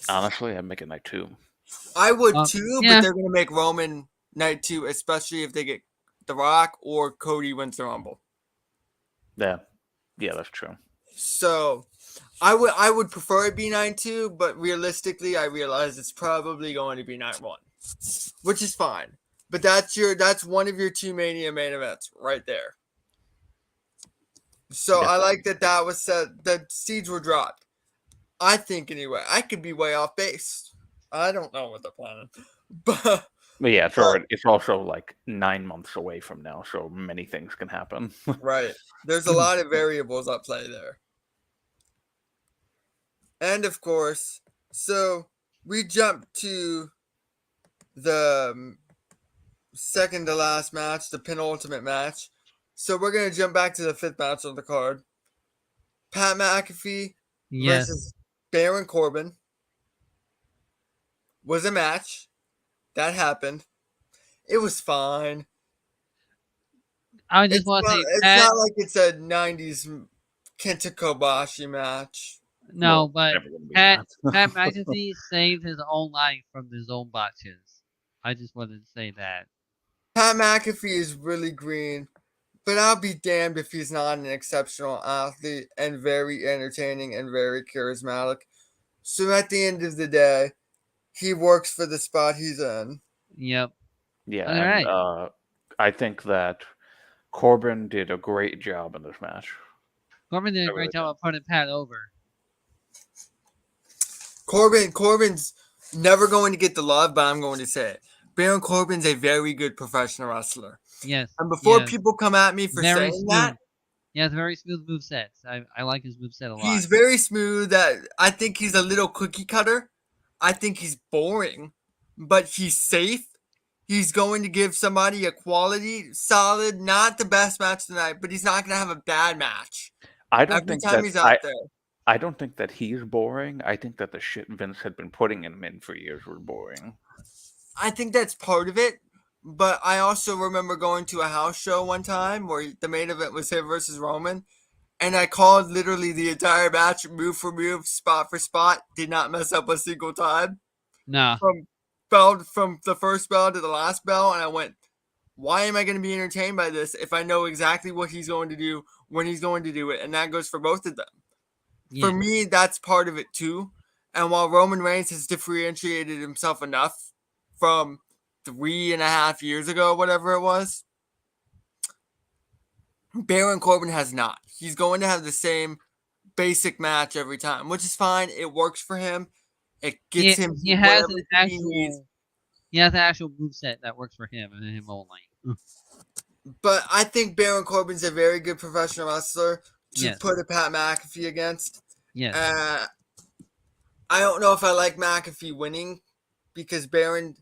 [SPEAKER 3] Honestly, I'd make it night two.
[SPEAKER 2] I would too, but they're going to make Roman night two, especially if they get The Rock or Cody wins the Rumble.
[SPEAKER 3] Yeah, that's true.
[SPEAKER 2] So I would prefer it be night two, but realistically, I realize it's probably going to be night one, which is fine. But that's one of your two Mania main events right there. So I like that was said, that seeds were dropped. I think anyway. I could be way off base. I don't know what they're planning, but
[SPEAKER 3] yeah, it's also like 9 months away from now, so many things can happen.
[SPEAKER 2] Right. There's a lot of variables at play there. And of course, so we jump to the second to last match, the penultimate match. So we're going to jump back to the 5th match on the card. Pat McAfee versus Baron Corbin was a match that happened. It was fine.
[SPEAKER 1] I just want to say
[SPEAKER 2] it's not like it's a 90s Kenta Kobashi match.
[SPEAKER 1] No, but Pat McAfee saved his own life from his own botches. I just wanted to say that.
[SPEAKER 2] Pat McAfee is really green, but I'll be damned if he's not an exceptional athlete and very entertaining and very charismatic. So at the end of the day, he works for the spot he's in.
[SPEAKER 1] Yep.
[SPEAKER 3] Yeah, and I think that Corbin did a great job in this match.
[SPEAKER 1] Corbin did a great job of putting Pat over.
[SPEAKER 2] Corbin's never going to get the love, but I'm going to say it. Baron Corbin's a very good professional wrestler.
[SPEAKER 1] Yes.
[SPEAKER 2] And before people come at me for saying that,
[SPEAKER 1] he has very smooth movesets. I like his moveset a lot.
[SPEAKER 2] He's very smooth. I think he's a little cookie cutter. I think he's boring, but he's safe. He's going to give somebody a quality, solid, not the best match tonight, but he's not going to have a bad match.
[SPEAKER 3] I don't think that he's boring. I think that the shit Vince had been putting him in for years were boring.
[SPEAKER 2] I think that's part of it, but I also remember going to a house show one time where the main event was him versus Roman, and I called literally the entire match, move for move, spot for spot, did not mess up a single time.
[SPEAKER 1] No.
[SPEAKER 2] From the first bell to the last bell, and I went, why am I going to be entertained by this if I know exactly what he's going to do, when he's going to do it? And that goes for both of them. Yeah. For me, that's part of it too. And while Roman Reigns has differentiated himself enough from 3.5 years ago, whatever it was, Baron Corbin has not. He's going to have the same basic match every time, which is fine. It works for him. It gets him.
[SPEAKER 1] He has an actual moveset that works for him and him only.
[SPEAKER 2] But I think Baron Corbin's a very good professional wrestler to put a Pat McAfee against.
[SPEAKER 1] Yes.
[SPEAKER 2] I don't know if I like McAfee winning because Baron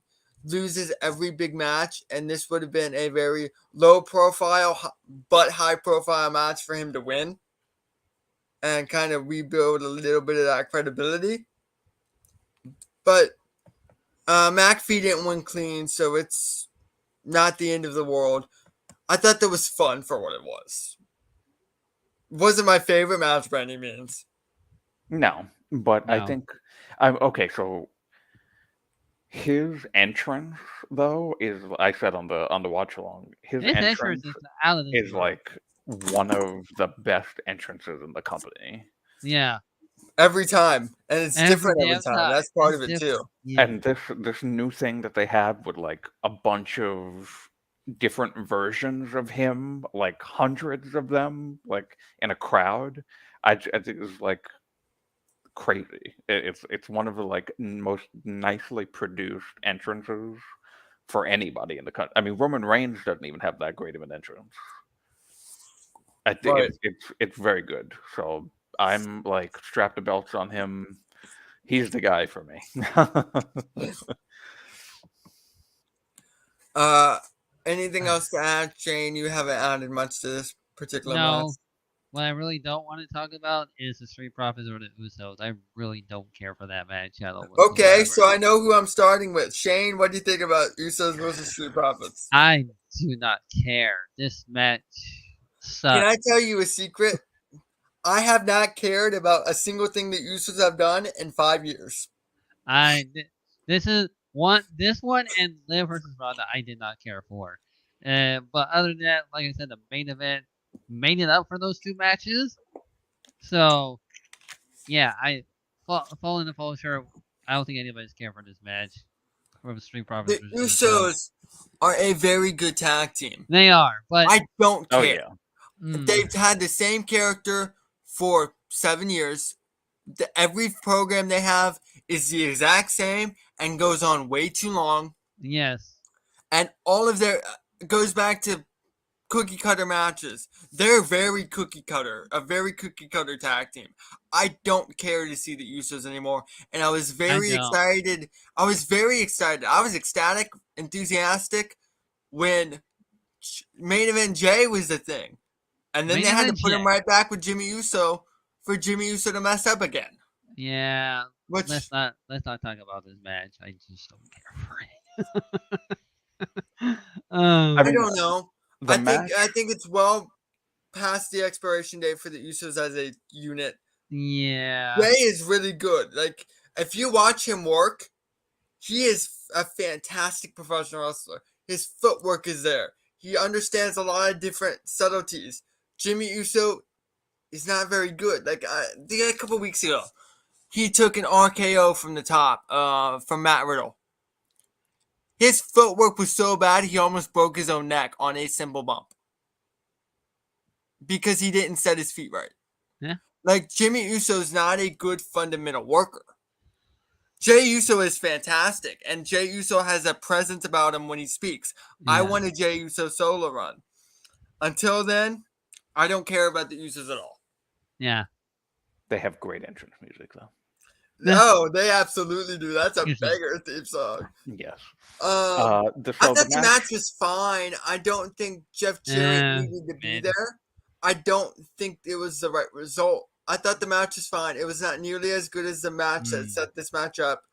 [SPEAKER 2] loses every big match, and this would have been a very low profile but high profile match for him to win and kind of rebuild a little bit of that credibility. But McAfee didn't win clean, so it's not the end of the world. I thought that was fun for what it was. Wasn't my favorite match by any means.
[SPEAKER 3] No, but no. I think okay. So his entrance, though, is I said on the watch along. His entrance is like one of the best entrances in the company.
[SPEAKER 1] Yeah.
[SPEAKER 2] Every time, and it's different every time. That's part of it too.
[SPEAKER 3] Yeah. And this new thing that they had with like a bunch of different versions of him, like hundreds of them, like in a crowd. I think it was like crazy. It's one of the like most nicely produced entrances for anybody in the country. I mean, Roman Reigns doesn't even have that great of an entrance. I think it's very good. So I'm like strap the belts on him. He's the guy for me.
[SPEAKER 2] Anything else to add, Shane? You haven't added much to this particular match.
[SPEAKER 1] What I really don't want to talk about is the Street Profits or the Usos. I really don't care for that match at all.
[SPEAKER 2] Okay, so I know who I'm starting with. Shane, what do you think about Usos versus Street Profits?
[SPEAKER 1] I do not care. This match sucks.
[SPEAKER 2] Can I tell you a secret? I have not cared about a single thing that Usos have done in 5 years.
[SPEAKER 1] This one and Liv versus Ronda I did not care for. But other than that, like I said, the main event made it up for those two matches. So, yeah, I fall in the full short. I don't think anybody's care for this match. From Street Profits.
[SPEAKER 2] The Usos are a very good tag team.
[SPEAKER 1] They are, but
[SPEAKER 2] I don't care.
[SPEAKER 3] Oh, yeah.
[SPEAKER 2] They've had the same character for 7 years. Every program they have is the exact same and goes on way too long.
[SPEAKER 1] Yes.
[SPEAKER 2] And all of their goes back to cookie cutter matches. They're a very cookie cutter tag team. I don't care to see the Usos anymore. And I was very excited. I was very excited. I was ecstatic, enthusiastic when main event Jay was the thing. And then they had to put him right back with Jimmy Uso for Jimmy Uso to mess up again.
[SPEAKER 1] Yeah. Let's not talk about this match. I just don't care for it.
[SPEAKER 2] I don't know. I think it's well past the expiration date for the Usos as a unit.
[SPEAKER 1] Yeah.
[SPEAKER 2] Jay is really good. Like, if you watch him work, he is a fantastic professional wrestler. His footwork is there. He understands a lot of different subtleties. Jimmy Uso is not very good. Like, a couple weeks ago, he took an RKO from the top, from Matt Riddle. His footwork was so bad, he almost broke his own neck on a simple bump. Because he didn't set his feet right.
[SPEAKER 1] Yeah.
[SPEAKER 2] Like, Jimmy Uso is not a good fundamental worker. Jay Uso is fantastic, and Jay Uso has a presence about him when he speaks. Yeah. I want a Jay Uso solo run. Until then, I don't care about the Usos at all.
[SPEAKER 1] Yeah.
[SPEAKER 3] They have great entrance music, though.
[SPEAKER 2] No, they absolutely do. That's a banger theme song.
[SPEAKER 3] Yes.
[SPEAKER 2] I thought the match was fine. I don't think Jeff Jarrett needed to be there. I don't think it was the right result. I thought the match was fine. It was not nearly as good as the match that set this match up.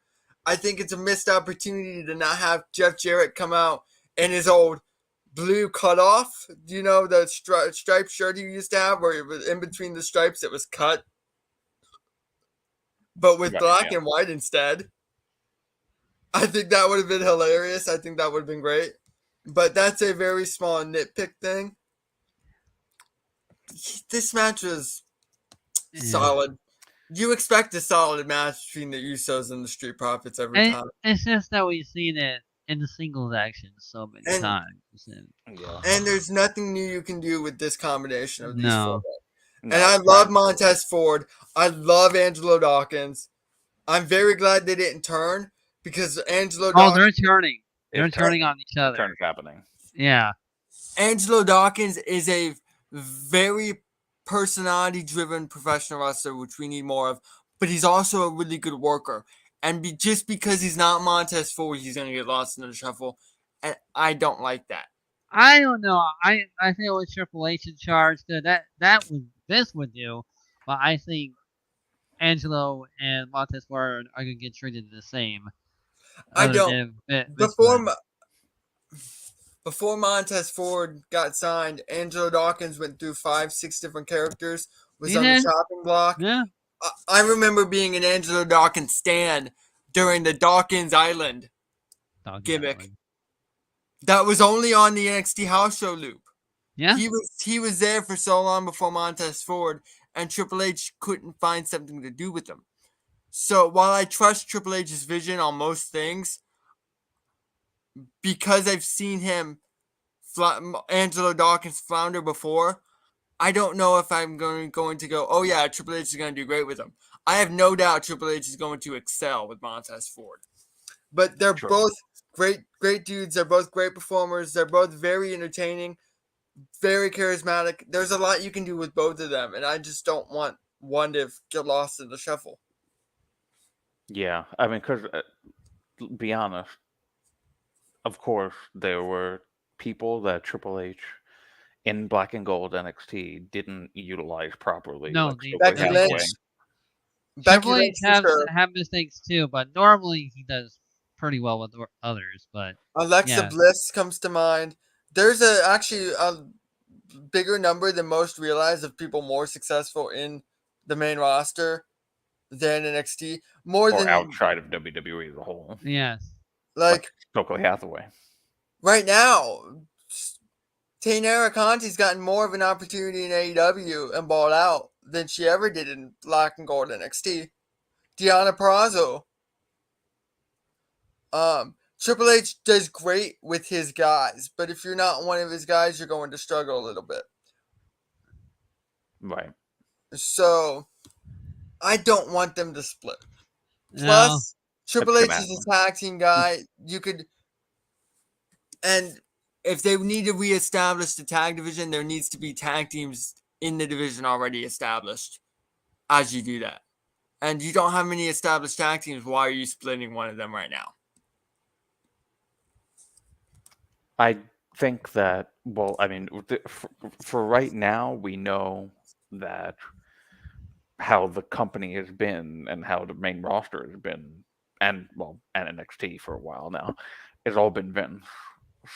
[SPEAKER 2] I think it's a missed opportunity to not have Jeff Jarrett come out in his old blue cutoff. Do you know the striped shirt he used to have where it was in between the stripes it was cut? But with black and white instead. I think that would have been hilarious. I think that would have been great. But that's a very small nitpick thing. This match was solid. You expect a solid match between the Usos and the Street Profits every time.
[SPEAKER 1] It's just that we've seen it in the singles action so many times.
[SPEAKER 2] And there's nothing new you can do with this combination of these four. And I love Montez Ford. I love Angelo Dawkins. I'm very glad they didn't turn because Angelo Dawkins...
[SPEAKER 1] Oh, they're turning. They're turning on each other.
[SPEAKER 3] Turn is happening.
[SPEAKER 1] Yeah.
[SPEAKER 2] Angelo Dawkins is a very personality-driven professional wrestler, which we need more of. But he's also a really good worker. And just because he's not Montez Ford, he's going to get lost in the shuffle. And I don't like that.
[SPEAKER 1] I don't know. I feel with Triple H in charge this would do, but I think Angelo and Montez Ford are going to get treated the same.
[SPEAKER 2] I don't. Before Montez Ford got signed, Angelo Dawkins went through 5-6 different characters, was on the chopping block.
[SPEAKER 1] Yeah.
[SPEAKER 2] I remember being an Angelo Dawkins stan during the Dawkins Island gimmick. That was only on the NXT house show loop.
[SPEAKER 1] Yeah.
[SPEAKER 2] He was there for so long before Montez Ford, and Triple H couldn't find something to do with him. So while I trust Triple H's vision on most things, because I've seen him, Angelo Dawkins flounder before, I don't know if I'm going to go, oh yeah, Triple H is going to do great with him. I have no doubt Triple H is going to excel with Montez Ford. But they're both great dudes. They're both great performers. They're both very entertaining, very charismatic. There's a lot you can do with both of them, and I just don't want one to get lost in the shuffle.
[SPEAKER 3] Yeah, I mean, because, be honest, of course, there were people that Triple H in Black and Gold NXT didn't utilize properly.
[SPEAKER 1] No,
[SPEAKER 2] Becky Lynch.
[SPEAKER 1] Triple H have mistakes too, but normally he does pretty well with others. But
[SPEAKER 2] Alexa Bliss comes to mind. There's actually a bigger number than most realize of people more successful in the main roster than NXT. More than
[SPEAKER 3] outside of WWE as a whole.
[SPEAKER 1] Yes.
[SPEAKER 2] Like
[SPEAKER 3] Stokely Hathaway.
[SPEAKER 2] Right now, Taynara Conti's gotten more of an opportunity in AEW and balled out than she ever did in Black and Gold NXT. Deonna Purrazzo. Triple H does great with his guys, but if you're not one of his guys, you're going to struggle a little bit.
[SPEAKER 3] Right.
[SPEAKER 2] So, I don't want them to split. Plus, Triple H is a tag team guy. And if they need to reestablish the tag division, there needs to be tag teams in the division already established as you do that. And you don't have many established tag teams. Why are you splitting one of them right now?
[SPEAKER 3] I think that, well, I mean, for right now, we know that how the company has been and how the main roster has been, and NXT for a while now, has all been Vince.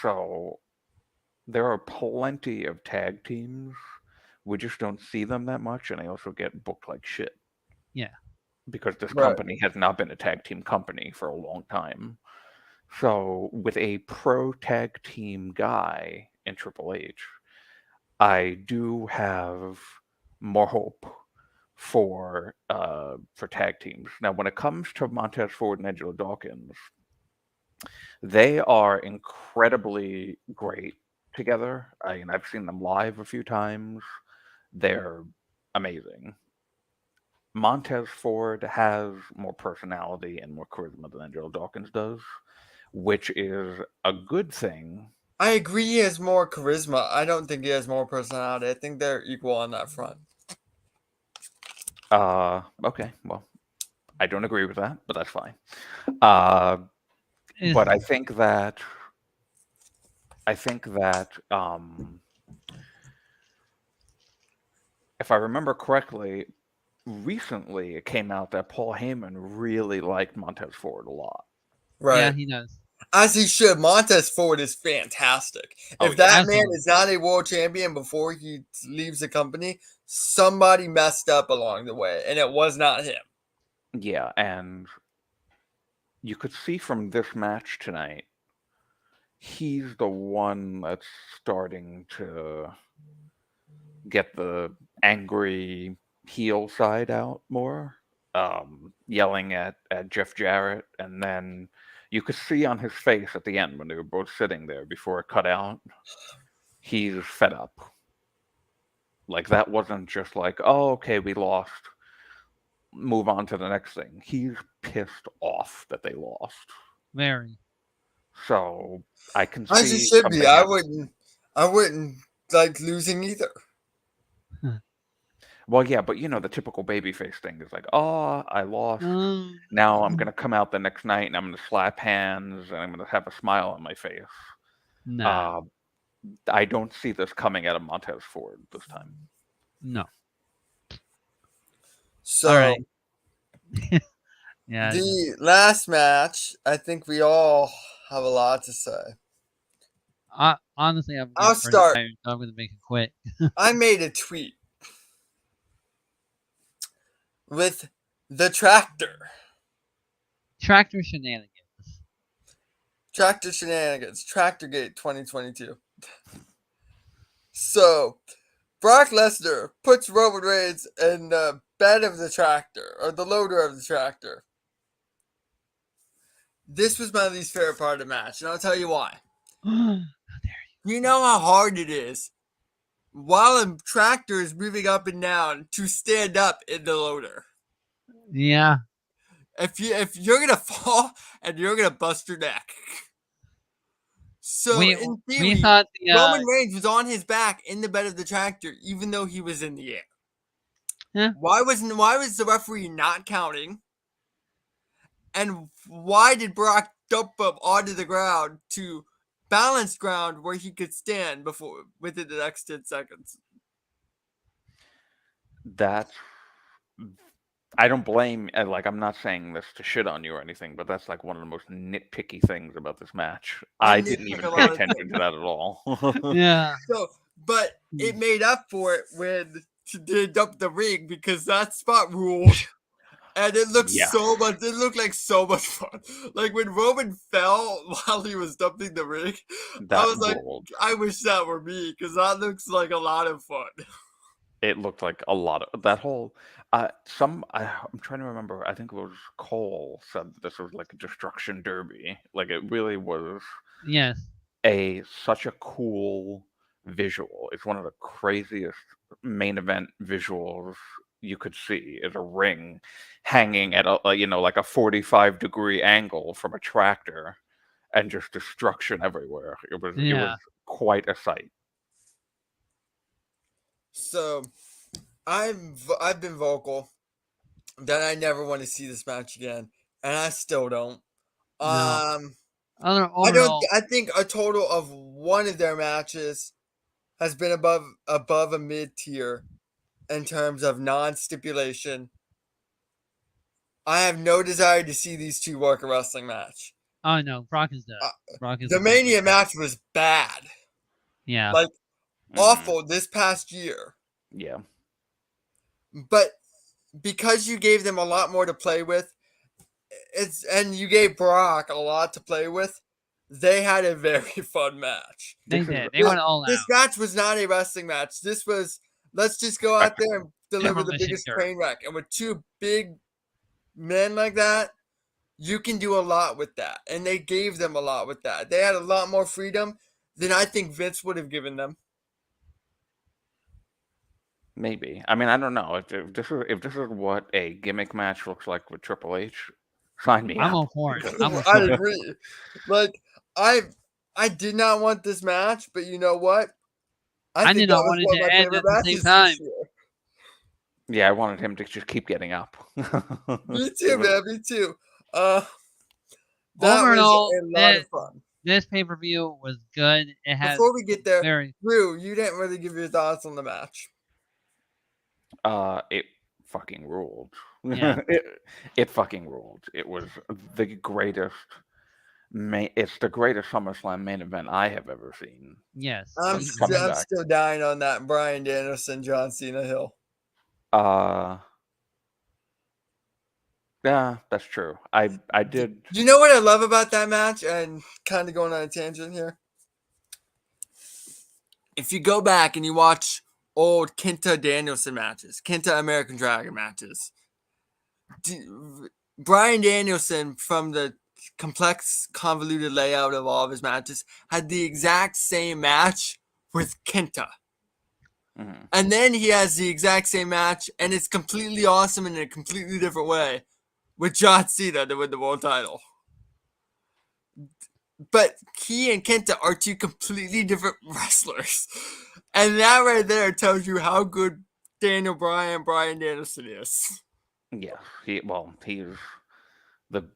[SPEAKER 3] So there are plenty of tag teams. We just don't see them that much, and they also get booked like shit.
[SPEAKER 1] Yeah.
[SPEAKER 3] Because this company has not been a tag team company for a long time. So with a pro tag team guy in Triple H, I do have more hope for tag teams. Now, when it comes to Montez Ford and Angelo Dawkins, they are incredibly great together. I've seen them live a few times. They're amazing. Montez Ford has more personality and more charisma than Angelo Dawkins does, which is a good thing.
[SPEAKER 2] I agree he has more charisma. I don't think he has more personality. I think they're equal on that front.
[SPEAKER 3] Okay, well, I don't agree with that, but that's fine. But I think that if I remember correctly, recently it came out that Paul Heyman really liked Montez Ford a lot.
[SPEAKER 2] Right.
[SPEAKER 1] Yeah, he does.
[SPEAKER 2] As he should. Montez Ford is fantastic. If that man is not a world champion before he leaves the company, somebody messed up along the way, and it was not him.
[SPEAKER 3] Yeah, and you could see from this match tonight, he's the one that's starting to get the angry heel side out more, yelling at Jeff Jarrett, and then you could see on his face at the end when they were both sitting there before it cut out, he's fed up. Like, that wasn't just like, oh, okay, we lost, move on to the next thing. He's pissed off that they lost.
[SPEAKER 1] Very.
[SPEAKER 3] So I can see.
[SPEAKER 2] As he should be. I wouldn't like losing either.
[SPEAKER 3] Well, yeah, but the typical babyface thing is like, oh, I lost. Now I'm going to come out the next night and I'm going to slap hands and I'm going to have a smile on my face.
[SPEAKER 1] No.
[SPEAKER 3] I don't see this coming out of Montez Ford this time.
[SPEAKER 1] No.
[SPEAKER 2] So,
[SPEAKER 1] all right. Yeah.
[SPEAKER 2] The last match, I think we all have a lot to say.
[SPEAKER 1] Honestly,
[SPEAKER 2] I'll start.
[SPEAKER 1] I'm going to make it quick.
[SPEAKER 2] I made a tweet with the Tractor.
[SPEAKER 1] Tractor shenanigans.
[SPEAKER 2] Tractor shenanigans. Tractorgate 2022. So, Brock Lesnar puts Roman Reigns in the bed of the tractor, or the loader of the tractor. This was my least favorite part of the match, and I'll tell you why.
[SPEAKER 1] How dare you?
[SPEAKER 2] You know how hard it is while a tractor is moving up and down to stand up in the loader.
[SPEAKER 1] Yeah.
[SPEAKER 2] If you're gonna fall and you're gonna bust your neck. So in theory, Roman Reigns was on his back in the bed of the tractor, even though he was in the air.
[SPEAKER 1] Yeah.
[SPEAKER 2] Why was the referee not counting? And why did Brock dump him onto the ground to balance ground where he could stand within the next 10 seconds?
[SPEAKER 3] I don't blame, I'm not saying this to shit on you or anything, but that's like one of the most nitpicky things about this match. I didn't even pay attention to that at all.
[SPEAKER 1] Yeah.
[SPEAKER 2] So, but it made up for it when they dumped the ring because that spot ruled. And it looked it looked like so much fun. Like when Roman fell while he was dumping the ring, I was like, I wish that were me because that looks like a lot of fun.
[SPEAKER 3] It looked like a lot of that whole. I'm trying to remember. I think it was Cole said that this was like a destruction derby. Like it really was.
[SPEAKER 1] Yes.
[SPEAKER 3] Such a cool visual. It's one of the craziest main event visuals you could see. Is a ring hanging at a like a 45-degree angle from a tractor, and just destruction everywhere. It was quite a sight.
[SPEAKER 2] So, I've been vocal that I never want to see this match again, and I still don't.
[SPEAKER 1] No.
[SPEAKER 2] I think a total of one of their matches has been above a mid tier in terms of non-stipulation. I have no desire to see these two work a wrestling match.
[SPEAKER 1] Oh no, Brock is done.
[SPEAKER 2] The Mania match was bad.
[SPEAKER 1] Yeah.
[SPEAKER 2] Like awful this past year.
[SPEAKER 3] Yeah.
[SPEAKER 2] But because you gave them a lot more to play with, and you gave Brock a lot to play with, they had a very fun match.
[SPEAKER 1] They did. They went all out.
[SPEAKER 2] This match was not a wrestling match. This was, let's just go out there and deliver the biggest train wreck. And with two big men like that, you can do a lot with that. And they gave them a lot with that. They had a lot more freedom than I think Vince would have given them.
[SPEAKER 3] Maybe. I mean, I don't know. If this is what a gimmick match looks like with Triple H, sign me up.
[SPEAKER 1] I'm all for it.
[SPEAKER 2] I agree. Like, I did not want this match, but you know what?
[SPEAKER 1] I did not want it to end at the same time.
[SPEAKER 3] Yeah, I wanted him to just keep getting up.
[SPEAKER 2] Me too, man. Me too. That
[SPEAKER 1] Overall,
[SPEAKER 2] was a lot of fun.
[SPEAKER 1] This pay-per-view was good. It has
[SPEAKER 2] Before we get there, Drew, you didn't really give your thoughts on the match.
[SPEAKER 3] It fucking ruled.
[SPEAKER 1] Yeah.
[SPEAKER 3] it fucking ruled. It was the greatest. It's the greatest SummerSlam main event I have ever seen.
[SPEAKER 1] Yes.
[SPEAKER 2] I'm still dying on that Bryan Danielson, John Cena Hill.
[SPEAKER 3] Yeah, that's true. I did.
[SPEAKER 2] Do you know what I love about that match? And kind of going on a tangent here. If you go back and you watch old Kenta Danielson matches, Kenta American Dragon matches, Bryan Danielson, from the complex, convoluted layout of all of his matches, had the exact same match with Kenta.
[SPEAKER 3] Mm-hmm.
[SPEAKER 2] And then he has the exact same match, and it's completely awesome in a completely different way with John Cena to win the world title. But he and Kenta are two completely different wrestlers. And that right there tells you how good Bryan Danielson is.
[SPEAKER 3] Yeah, he's the.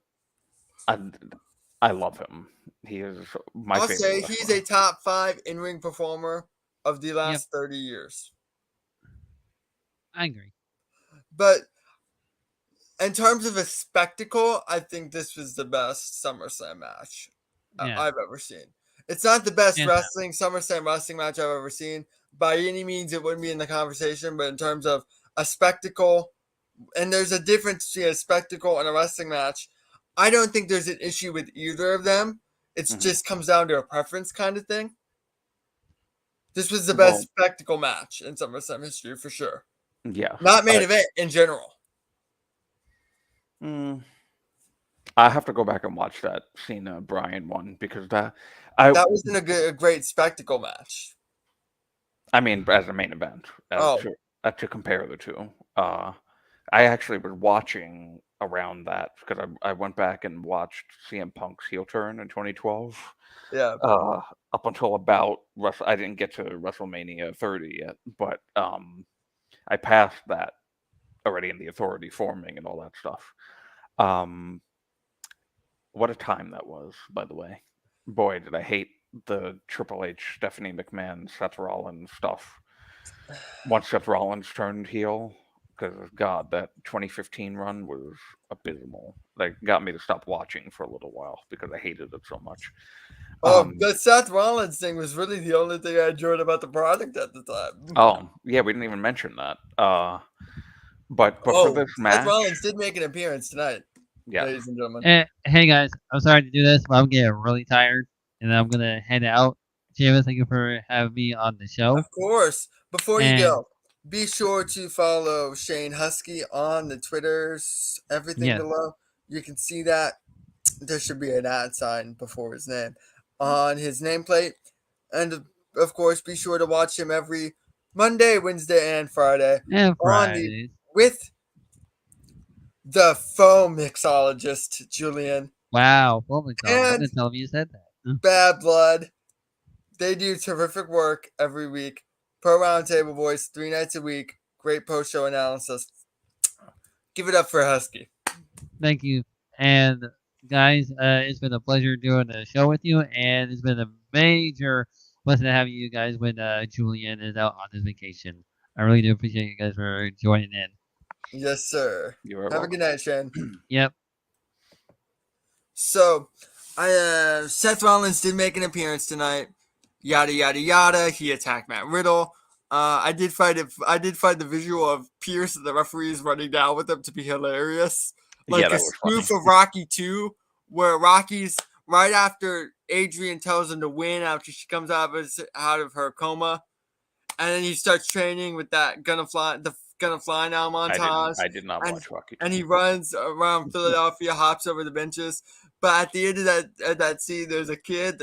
[SPEAKER 3] I love him. He is my favorite.
[SPEAKER 2] I'll say he's a top 5 in-ring performer of the last 30 years.
[SPEAKER 1] I agree.
[SPEAKER 2] But in terms of a spectacle, I think this was the best SummerSlam match I've ever seen. It's not the best SummerSlam wrestling match I've ever seen. By any means, it wouldn't be in the conversation. But in terms of a spectacle, and there's a difference between a spectacle and a wrestling match, I don't think there's an issue with either of them. It just comes down to a preference kind of thing. This was the best spectacle match in SummerSlam history for sure.
[SPEAKER 3] Yeah.
[SPEAKER 2] Not main event in general.
[SPEAKER 3] I have to go back and watch that Cena Bryan one because that
[SPEAKER 2] wasn't a great spectacle match.
[SPEAKER 3] I mean, as a main event, to compare the two. I actually was watching around that because I went back and watched CM Punk's heel turn in 2012.
[SPEAKER 2] Yeah.
[SPEAKER 3] Up until about I didn't get to WrestleMania 30 yet, but I passed that already in the Authority forming and all that stuff. What a time that was, by the way. Boy, did I hate the Triple H, Stephanie McMahon, Seth Rollins stuff. Once Seth Rollins turned heel, because God, that 2015 run was abysmal. That got me to stop watching for a little while because I hated it so much.
[SPEAKER 2] The Seth Rollins thing was really the only thing I enjoyed about the product at the time.
[SPEAKER 3] Oh, yeah, we didn't even mention that. But for this match,
[SPEAKER 2] Seth Rollins did make an appearance tonight.
[SPEAKER 3] Yeah,
[SPEAKER 2] ladies and gentlemen.
[SPEAKER 1] Hey guys, I'm sorry to do this, but I'm getting really tired, and I'm gonna head out. James, thank you for having me on the show.
[SPEAKER 2] Of course. Before you go, be sure to follow Shane Husky on the Twitters, everything below. You can see that. There should be an ad sign before his name on his nameplate. And, of course, be sure to watch him every Monday, Wednesday, and Friday. With the faux mixologist, Julian.
[SPEAKER 1] Wow. Oh my God. I'm going to tell him you said that.
[SPEAKER 2] Bad Blood. They do terrific work every week. Pro Roundtable Boys, 3 nights a week. Great post-show analysis. Give it up for Husky.
[SPEAKER 1] Thank you. And guys, it's been a pleasure doing the show with you, and it's been a major pleasure having you guys when Julian is out on his vacation. I really do appreciate you guys for joining in.
[SPEAKER 2] Yes, sir.
[SPEAKER 3] You're
[SPEAKER 2] Have
[SPEAKER 3] welcome.
[SPEAKER 2] a good night, Shane.
[SPEAKER 1] Yep.
[SPEAKER 2] So, Seth Rollins did make an appearance tonight. Yada yada yada. He attacked Matt Riddle. I did find the visual of Pierce and the referees running down with him to be hilarious. Like a spoof of Rocky 2, where Rocky's right after Adrian tells him to win after she comes out of her coma, and then he starts training with that Gonna Fly Now montage.
[SPEAKER 3] I did not watch Rocky 2.
[SPEAKER 2] And he runs around Philadelphia, hops over the benches. But at the end of that scene, there's a kid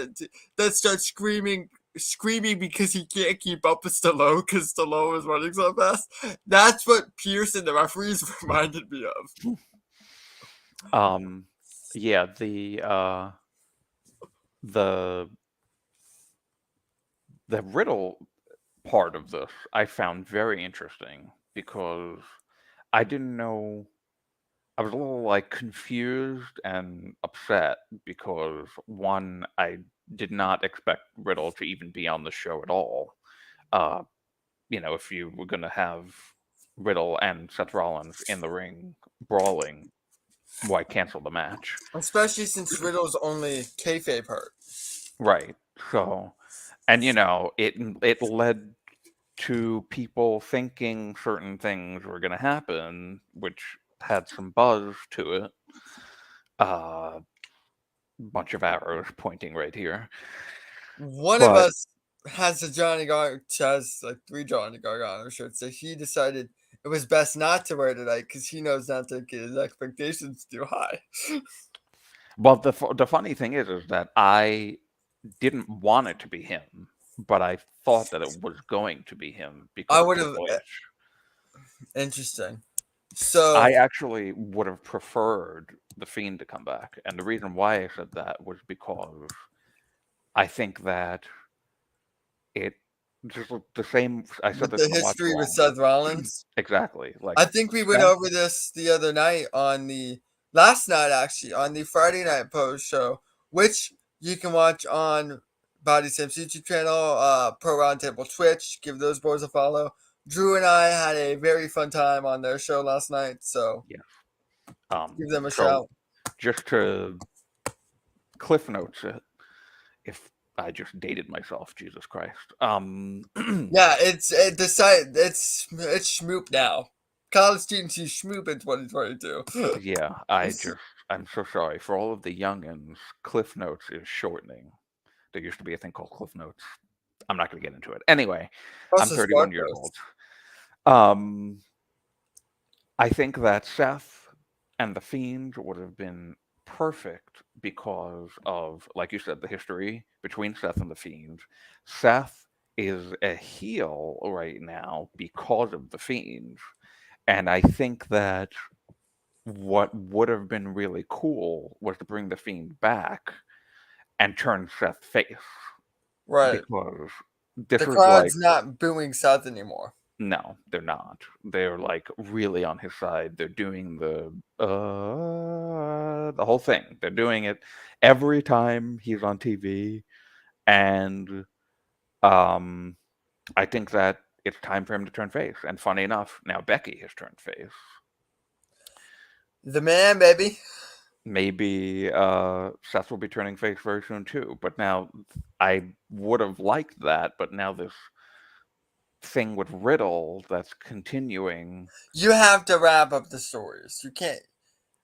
[SPEAKER 2] that starts screaming because he can't keep up with Stallone because Stallone is running so fast. That's what Pierce and the referees reminded me of.
[SPEAKER 3] Yeah, the Riddle part of this I found very interesting because I didn't know. I was a little like confused and upset because one, I did not expect Riddle to even be on the show at all. If you were going to have Riddle and Seth Rollins in the ring brawling, why cancel the match?
[SPEAKER 2] Especially since Riddle's only kayfabe hurt.
[SPEAKER 3] Right. So, and it led to people thinking certain things were going to happen, which had some buzz to it. Bunch of arrows pointing right here.
[SPEAKER 2] One of us has like 3 Johnny Gargano shirts, so he decided it was best not to wear tonight because he knows not to get his expectations too high.
[SPEAKER 3] Well, the funny thing is that I didn't want it to be him, but I thought that it was going to be him because
[SPEAKER 2] I would have. Interesting. So
[SPEAKER 3] I actually would have preferred the Fiend to come back, and the reason why I said that was because I think that it just the same. I said this
[SPEAKER 2] the history with Seth Rollins.
[SPEAKER 3] Exactly. Like
[SPEAKER 2] I think we went over this the other night last night actually on the Friday night post show, which you can watch on Body Sam's YouTube channel, Pro Roundtable Twitch. Give those boys a follow. Drew and I had a very fun time on their show last night, so
[SPEAKER 3] yeah,
[SPEAKER 2] give them a shout.
[SPEAKER 3] Just to cliff notes it, if I just dated myself, Jesus Christ.
[SPEAKER 2] Yeah, it's Schmoop now. College students use Schmoop in 2022.
[SPEAKER 3] Yeah, I'm so sorry for all of the youngins. Cliff Notes is shortening. There used to be a thing called Cliff Notes. I'm not going to get into it. Anyway, I'm 31 years old. I think that Seth and the Fiend would have been perfect because of, like you said, the history between Seth and the Fiend. Seth is a heel right now because of the Fiend. And I think that what would have been really cool was to bring the Fiend back and turn Seth face.
[SPEAKER 2] Right.
[SPEAKER 3] Because
[SPEAKER 2] the crowd's not booing Seth anymore.
[SPEAKER 3] No, they're not. They're like really on his side. They're doing the whole thing. They're doing it every time he's on TV. And I think that it's time for him to turn face. And funny enough, now Becky has turned face.
[SPEAKER 2] The man, baby.
[SPEAKER 3] Maybe Seth will be turning face very soon too. But now I would have liked that. But now this thing with Riddle that's continuing.
[SPEAKER 2] You have to wrap up the stories. You can't.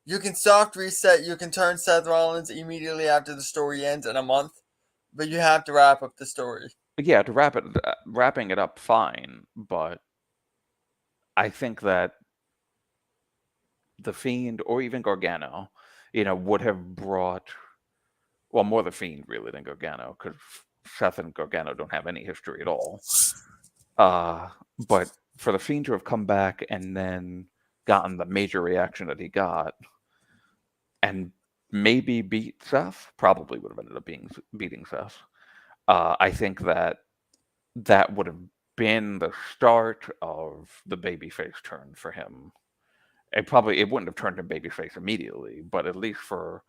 [SPEAKER 2] You can soft reset. You can turn Seth Rollins immediately after the story ends in a month. But you have to wrap up the story.
[SPEAKER 3] Yeah, to wrapping it up fine, but I think that the Fiend or even Gargano, would have brought, well, more the Fiend really than Gargano, because Seth and Gargano don't have any history at all. But for the Fiend to have come back and then gotten the major reaction that he got, and maybe beat Seth, probably would have ended up beating Seth. I think that would have been the start of the babyface turn for him. It wouldn't have turned him babyface immediately, but at least for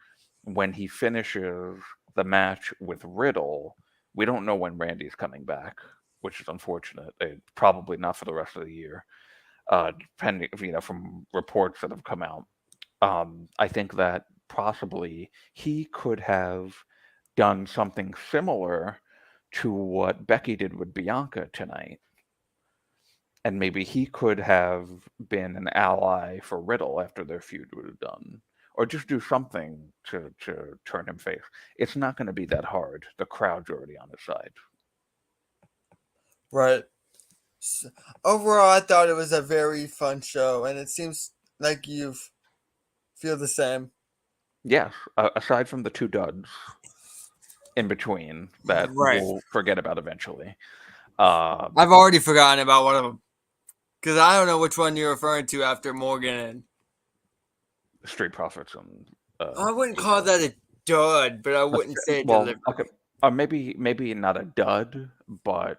[SPEAKER 3] when he finishes the match with Riddle, we don't know when Randy's coming back, which is unfortunate. Probably not for the rest of the year, depending, from reports that have come out. I think that possibly he could have done something similar to what Becky did with Bianca tonight. And maybe he could have been an ally for Riddle after their feud would have done. Or just do something to turn him face. It's not going to be that hard. The crowd's already on his side.
[SPEAKER 2] Right. So, overall, I thought it was a very fun show, and it seems like you feel the same.
[SPEAKER 3] Yes, aside from the two duds in between that we'll forget about eventually.
[SPEAKER 2] I've already forgotten about one of them. Because I don't know which one you're referring to after Morgan and
[SPEAKER 3] Street Profits. And
[SPEAKER 2] I wouldn't call that a dud, but I wouldn't say it delivered.
[SPEAKER 3] Okay. Maybe not a dud, but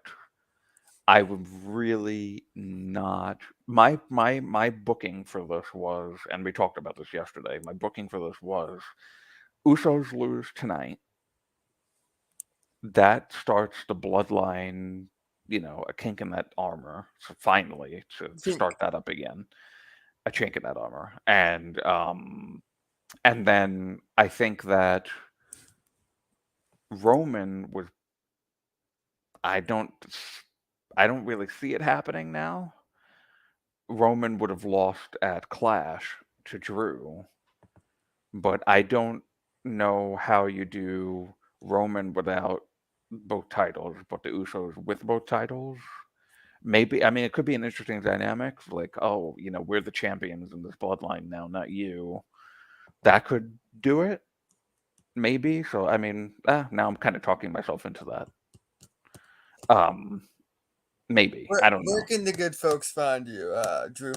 [SPEAKER 3] I would really not. My booking for this was, and we talked about this yesterday. My booking for this was Usos lose tonight. That starts the bloodline, a kink in that armor. So finally, to start that up again, a chink in that armor, and then I think that Roman was. I don't really see it happening now. Roman would have lost at Clash to Drew, but I don't know how you do Roman without both titles, but the Usos with both titles. Maybe, I mean, it could be an interesting dynamic, like, oh, we're the champions in this bloodline now, not you. That could do it, maybe. So, I mean, now I'm kind of talking myself into that. Maybe. I don't know.
[SPEAKER 2] Where can the good folks find you, Drew?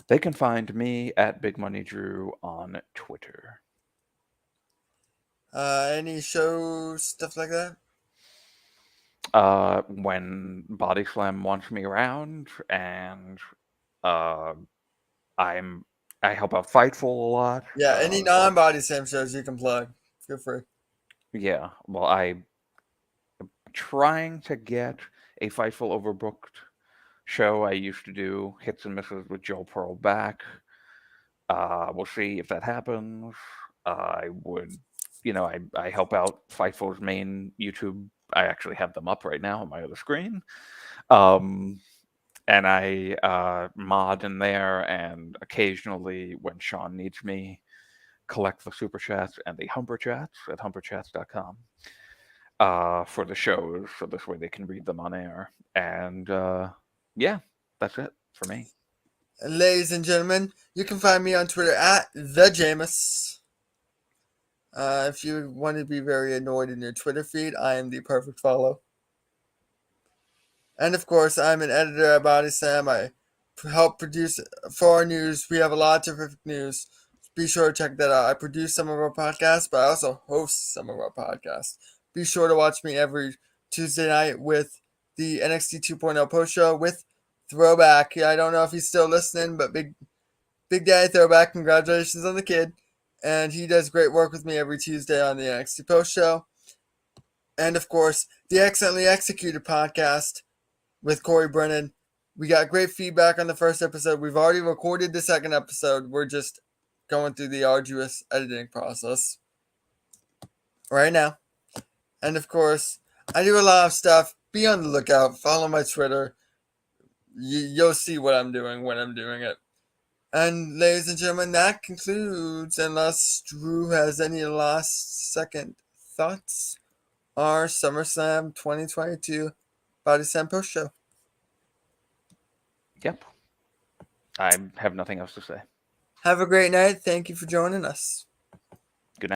[SPEAKER 3] They can find me at Big Money Drew on Twitter.
[SPEAKER 2] Any shows, stuff like that?
[SPEAKER 3] When Body Slam wants me around, and I help out Fightful a lot.
[SPEAKER 2] Yeah, any non-Body Slam shows you can plug. Feel free.
[SPEAKER 3] Yeah, well, I'm trying to get a Fightful overbooked show I used to do, Hits and Misses with Joe Pearl back. We'll see if that happens. I would, I help out Fightful's main YouTube. I actually have them up right now on my other screen. And I mod in there, and occasionally when Sean needs me, collect the super chats and the Humber chats at humberchats.com for the shows, so this way they can read them on air. And yeah, that's it for me.
[SPEAKER 2] Ladies and gentlemen, you can find me on Twitter at TheJamis. If you want to be very annoyed in your Twitter feed, I am the perfect follow. And of course, I'm an editor at Body Slam. I help produce for our news. We have a lot of terrific news. Be sure to check that out. I produce some of our podcasts, but I also host some of our podcasts. Be sure to watch me every Tuesday night with the NXT 2.0 post show with Throwback. I don't know if he's still listening, but Big Daddy Throwback, congratulations on the kid. And he does great work with me every Tuesday on the NXT post show. And of course, the Excellently Executed podcast with Corey Brennan. We got great feedback on the first episode. We've already recorded the second episode. We're just going through the arduous editing process right now. And of course, I do a lot of stuff. Be on the lookout. Follow my Twitter. You'll see what I'm doing when I'm doing it. And ladies and gentlemen, that concludes, unless Drew has any last second thoughts, our SummerSlam 2022 Body Slam post show.
[SPEAKER 3] Yep. I have nothing else to say.
[SPEAKER 2] Have a great night. Thank you for joining us.